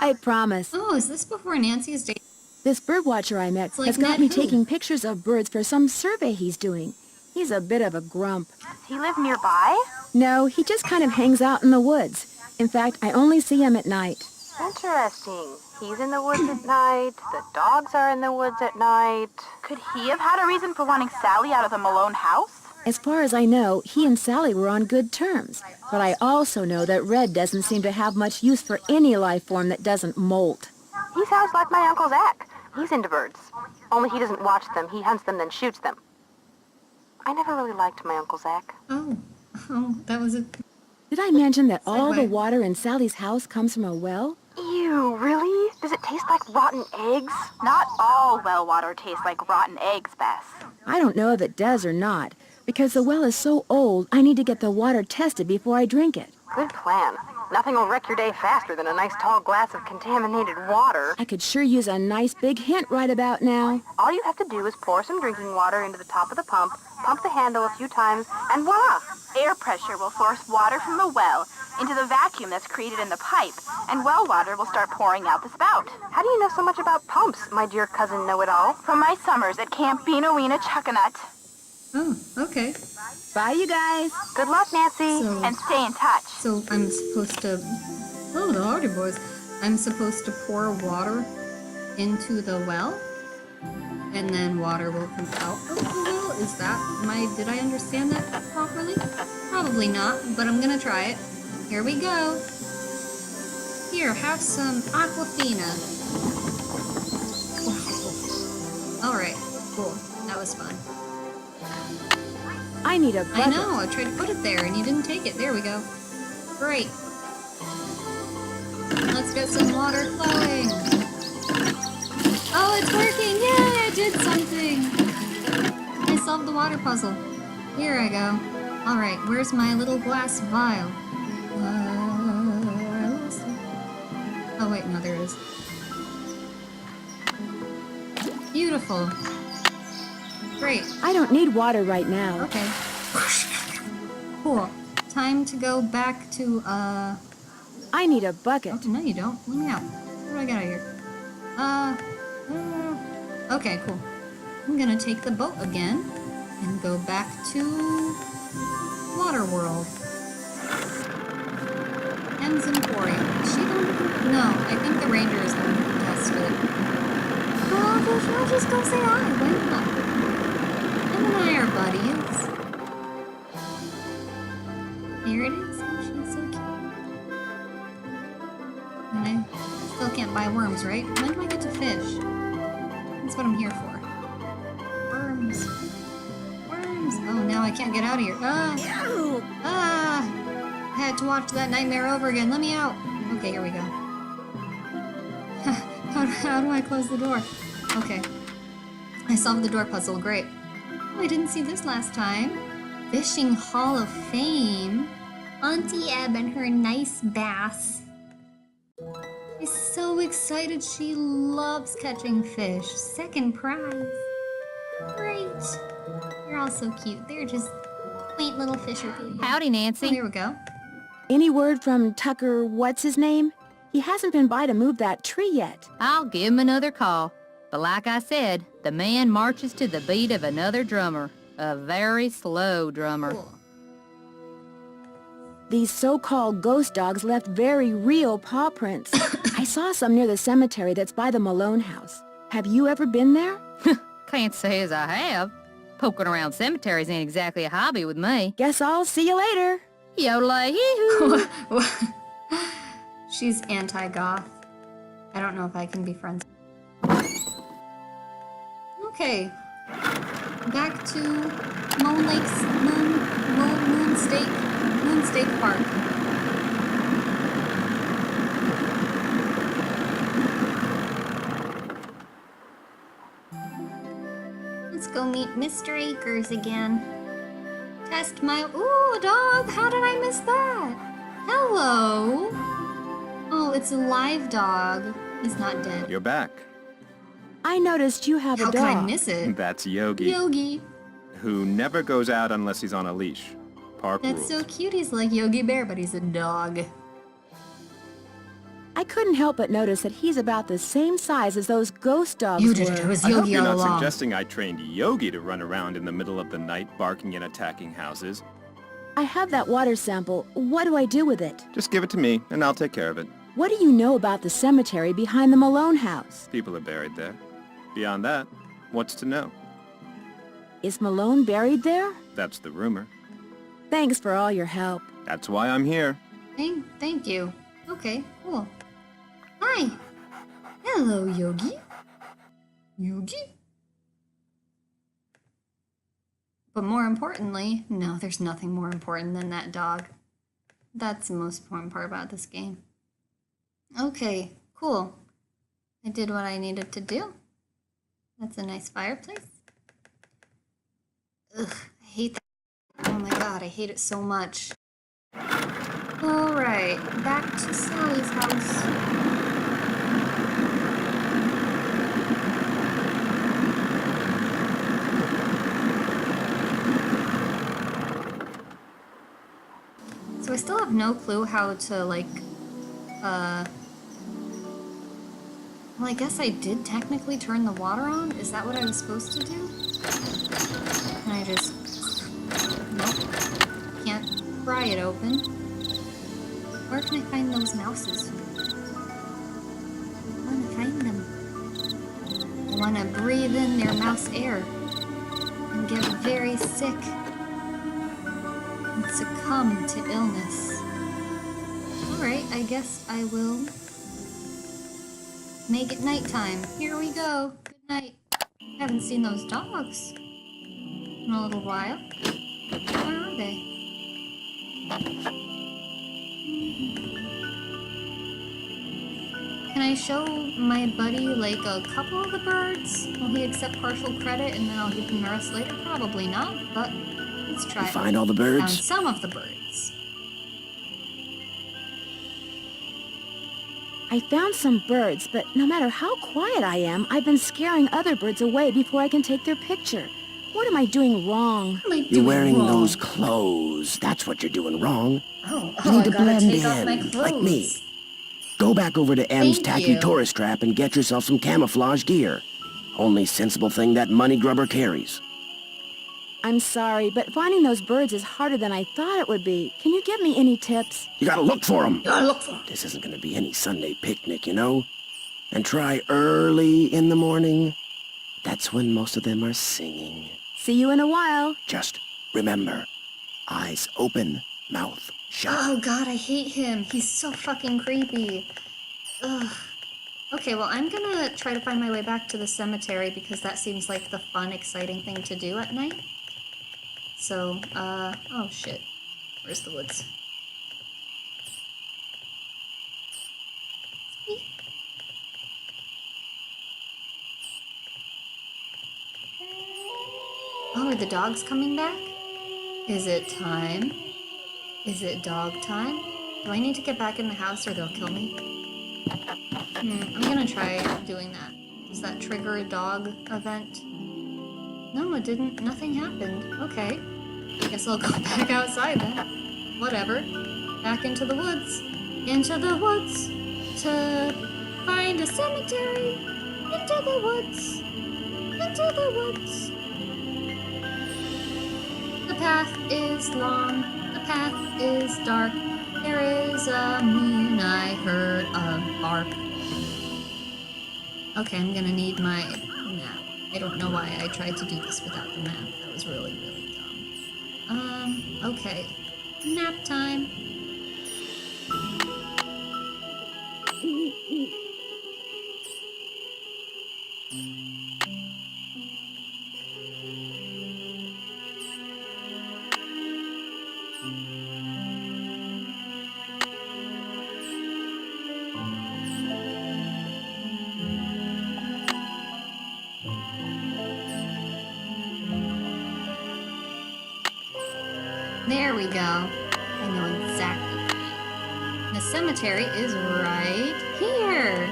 I promise. Oh, is this before Nancy's date? This birdwatcher I met like has got Ned me who? taking pictures of birds for some survey he's doing. He's a bit of a grump. Does he live nearby? No, he just kind of hangs out in the woods. In fact, I only see him at night. Interesting. He's in the woods at night. The dogs are in the woods at night. Could he have had a reason for wanting Sally out of the Malone house? As far as I know, he and Sally were on good terms. But I also know that Red doesn't seem to have much use for any life form that doesn't molt. He sounds like my Uncle Zach. He's into birds. Only he doesn't watch them. He hunts them, then shoots them. I never really liked my Uncle Zach. Oh, that was a... Did I mention that all the Segue. water in Sally's house comes from a well? Ew, really? Does it taste like rotten eggs? Not all well water tastes like rotten eggs, Bess. I don't know if it does or not. Because the well is so old, I need to get the water tested before I drink it. Good plan. Nothing will wreck your day faster than a nice tall glass of contaminated water. I could sure use a nice big hint right about now. All you have to do is pour some drinking water into the top of the pump the handle a few times, and voila! Air pressure will force water from the well into the vacuum that's created in the pipe, and well water will start pouring out the spout. How do you know so much about pumps, my dear cousin know-it-all? From my summers at Camp Beanowena Chuckanut. Oh, okay. Bye, you guys. Good luck, Nancy, So- and stay in touch. So I'm supposed to... Oh, the Hardy Boys. I'm supposed to pour water into the well? And then water will come out of the well? Is that did I understand that properly? Probably not, but I'm gonna try it. Here we go. Here, have some Aquafina. Alright, cool. That was fun. I need a I bucket. know, I tried to put it there and you didn't take it. There we go. Great. Let's get some water flowing. Oh, it's working! Yay, I did something! I solved the water puzzle. Here I go. Alright, where's my little glass vial? I lost it. Oh wait, no, there it is. Beautiful. Great. I don't need water right now. Okay. Cool. Time to go back to, I need a bucket. Oh, no you don't. Let me out. What do I got out here? Okay, cool. I'm gonna take the boat again and go back to Waterworld. M's Emporium. Is she the one who... No, I think the ranger is the one who tested it. Well, I'll just go say hi. Why not? Em and I are buddies. Here it is. Oh, she's so cute. And I still can't buy worms, right? When do I get to fish? That's what I'm here for. Worms. Worms. Oh, now I can't get out of here. I had to watch that nightmare over again. Let me out. Okay, here we go. How do I close the door? Okay. I solved the door puzzle. Great. Oh, I didn't see this last time. Fishing Hall of Fame. Auntie Eb and her nice bass. She's so excited. She loves catching fish. Second prize. Great. They're all so cute. They're just quaint little fisher people. Howdy, Oh, Nancy. here we go. Any word from Tucker, what's his name? He hasn't been by to move that tree yet. I'll give him another call. But like I said, the man marches to the beat of another drummer. A very slow drummer. Cool. These so-called ghost dogs left very real paw prints. I saw some near the cemetery that's by the Malone house. Have you ever been there? Can't say as I have. Poking around cemeteries ain't exactly a hobby with me. Guess I'll see you later. Yodelay-hee-hoo. She's anti-goth. I don't know if I can be friends. Okay. Back to Moonstake Park. Let's go meet Mr. Akers again. Test my... Ooh, a dog! How did I miss that? Hello! Oh, it's a live dog. He's not dead. You're back. I noticed you have How a could dog. I miss it? That's Yogi, Yogi. who never goes out unless he's on a leash. Park That's rules. so cute. He's like Yogi Bear, but he's a dog. I couldn't help but notice that he's about the same size as those ghost dogs You did it. were. It was I hope Yogi you're all not along. suggesting I trained Yogi to run around in the middle of the night barking and attacking houses. I have that water sample. What do I do with it? Just give it to me, and I'll take care of it. What do you know about the cemetery behind the Malone house? People are buried there. Beyond that, what's to know? Is Malone buried there? That's the rumor. Thanks for all your help. That's why I'm here. Thank you. Okay, cool. Hi. Hello, Yogi. Yogi? But more importantly, no, there's nothing more important than that dog. That's the most important part about this game. Okay, cool. I did what I needed to do. That's a nice fireplace. Ugh, I hate that. Oh my god, I hate it so much. Alright, back to Sally's house. So I still have no clue how to, like, well, I guess I did technically turn the water on? Is that what I was supposed to do? Can I just... Nope. Can't pry it open. Where can I find those mouses? I want to find them. I want to breathe in their mouse air and get very sick and succumb to illness. Alright, I guess I will make it nighttime. Here we go. Good night. Haven't seen those dogs in a little while. Where are they? Can I show my buddy like a couple of the birds? Will he accept partial credit and then I'll give him the rest later? Probably not, but let's try You it. find all the Found birds? some of the birds. I found some birds, but no matter how quiet I am, I've been scaring other birds away before I can take their picture. What am I doing wrong? What am I You're doing wearing wrong? those clothes. That's what you're doing wrong. Oh, You need I to gotta blend take off my in, clothes. like me. Go back over to M's Thank tacky you. tourist trap and get yourself some camouflage gear. Only sensible thing that money grubber carries. I'm sorry, but finding those birds is harder than I thought it would be. Can you give me any tips? You gotta look for them. Gotta look for 'em. This isn't gonna be any Sunday picnic, you know? And try early in the morning. That's when most of them are singing. See you in a while. Just remember, eyes open, mouth shut. Oh god, I hate him. He's so fucking creepy. Ugh. Okay, well, I'm gonna try to find my way back to the cemetery because that seems like the fun, exciting thing to do at night. So, oh shit. Where's the woods? Oh, are the dogs coming back? Is it time? Is it dog time? Do I need to get back in the house or they'll kill me? I'm gonna try doing that. Does that trigger a dog event? No, it didn't. Nothing happened. Okay. Guess I'll go back outside then. Whatever. Back into the woods. Into the woods. To find a cemetery. Into the woods. Into the woods. The path is long. The path is dark. There is a moon. I heard a bark. Okay, I'm gonna need my map. I don't know why I tried to do this without the map. That was really, really dumb. Okay. Nap time. There we go. I know exactly where I am. The cemetery is right here.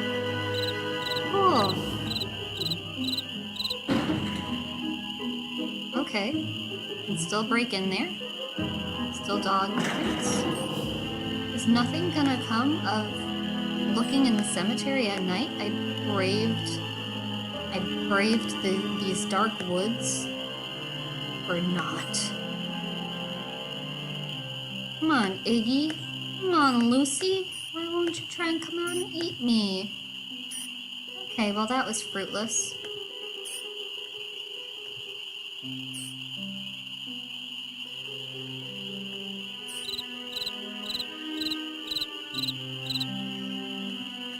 Cool. Okay. Can still break in there. Still dog prints. Is nothing gonna come of looking in the cemetery at night? I braved these dark woods, or not? Come on, Iggy. Come on, Lucy. Why won't you try and come out and eat me? Okay, well that was fruitless.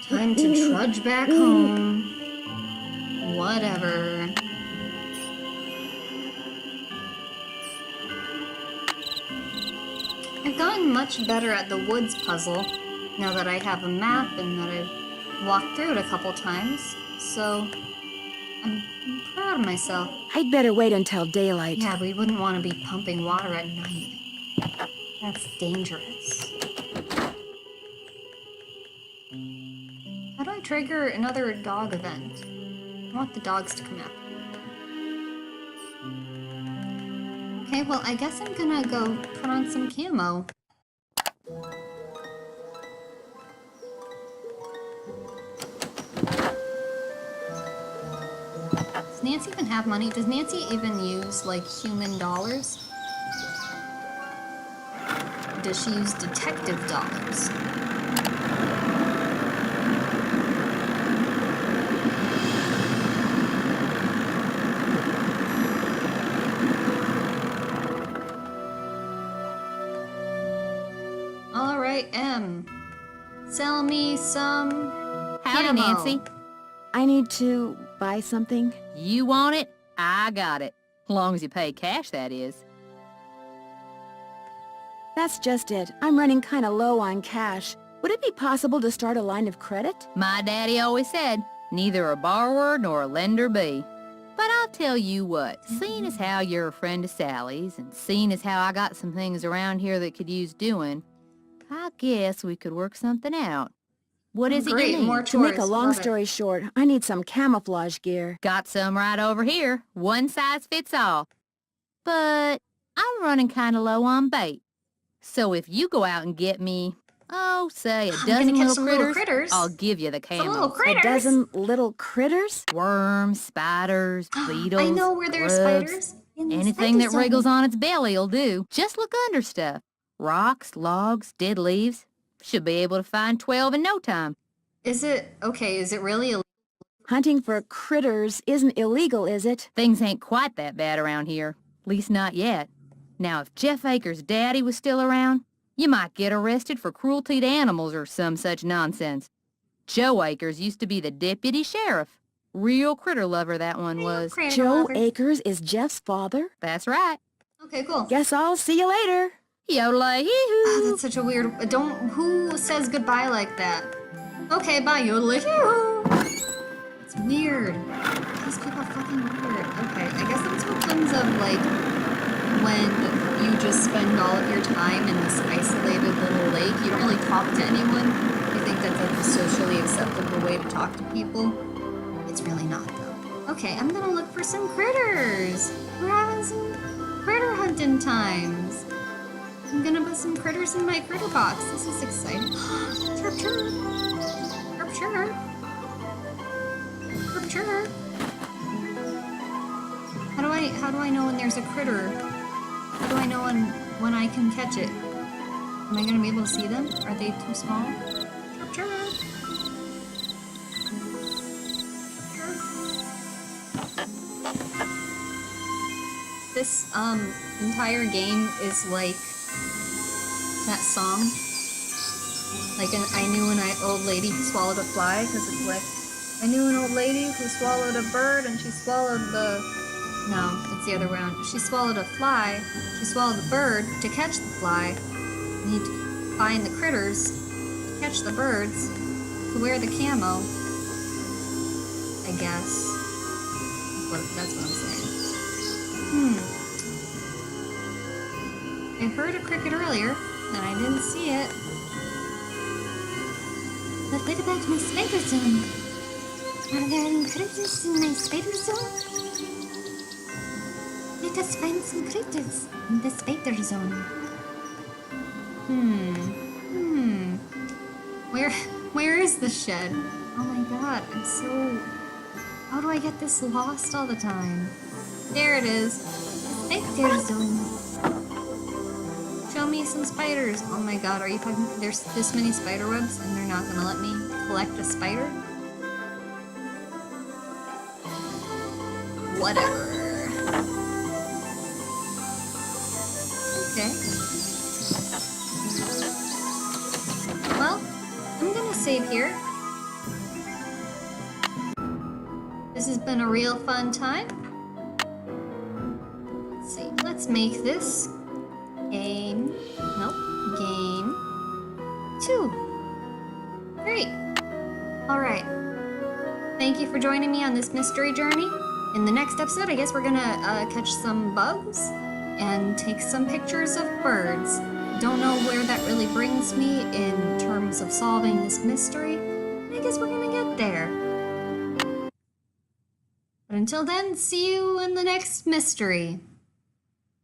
Time to trudge back home. Whatever. I've gotten much better at the woods puzzle now that I have a map and that I've walked through it a couple times, so I'm proud of myself. I'd better wait until daylight. Yeah, we wouldn't want to be pumping water at night. That's dangerous. I trigger another dog event? I want the dogs to come out. Okay, well, I guess I'm gonna go put on some camo. Does Nancy even have money? Does Nancy even use, like, human dollars? Does she use detective dollars? Alright, M. Sell me some Howdy, camo. Nancy. I need to buy something. You want it? I got it. Long as you pay cash, that is. That's just it. I'm running kind of low on cash. Would it be possible to start a line of credit? My daddy always said, neither a borrower nor a lender be. But I'll tell you what, seeing as how you're a friend of Sally's, and seeing as how I got some things around here that could use doing, I guess we could work something out. What is it Great, you need? more To make a tours, long love it. story short, I need some camouflage gear. Got some right over here. One size fits all. But I'm running kind of low on bait. So if you go out and get me, say a I'm dozen gonna catch little some critters, little critters. I'll give you the Some little camo. critters. A dozen little critters? Worms, spiders, beetles, I know where there's grubs. spiders. In the Anything spider that zone. wriggles on its belly'll do. Just look under stuff. Rocks, logs, dead leaves. Should be able to find 12 in no time. Is it okay? Is it really? Hunting for critters isn't illegal, is it? Things ain't quite that bad around here. Least not yet. Now, if Jeff Akers' daddy was still around, you might get arrested for cruelty to animals or some such nonsense. Joe Akers used to be the deputy sheriff. Real critter lover that one was. Critter Joe lover. Akers is Jeff's father? That's right. Okay, cool. Guess I'll see you later. Yodelay Ah, hee-hoo. that's such a weird. Who says goodbye like that? Okay, bye, yodelay. It's weird. These people are fucking weird. Okay, I guess that's what comes of like when you just spend all of your time in this isolated little lake. You don't really talk to anyone. You think that's like a socially acceptable way to talk to people. It's really not though. Okay, I'm gonna look for some critters. We're having some critter hunting times. I'm gonna put some critters in my critter box. This is exciting. Chirp chirp. Chirp chirp. Chirp chirp. How do I know when there's a critter? How do I know when I can catch it? Am I gonna be able to see them? Are they too small? Chirp chirp. This entire game is like that song. Like I knew an old lady who swallowed a fly, because it's like, I knew an old lady who swallowed a bird and she swallowed the... No, it's the other way around. She swallowed a fly, she swallowed the bird to catch the fly. You need to find the critters to catch the birds, to wear the camo. I guess. That's what I'm saying. I heard a cricket earlier, and I didn't see it. But what about my spider zone? Are there any critters in my spider zone? Let us find some critters in the spider zone. Where is the shed? Oh my god, I'm so... How do I get this lost all the time? There it is. Spider zone. Show me some spiders. Oh my god, are you talking? There's this many spider webs and they're not gonna let me collect a spider? Whatever. Okay. Well, I'm gonna save here. This has been a real fun time. Let's see, let's make this game 2. Great. Alright. Thank you for joining me on this mystery journey. In the next episode, I guess we're gonna catch some bugs and take some pictures of birds. Don't know where that really brings me in terms of solving this mystery. I guess we're gonna get there. But until then, see you in the next mystery.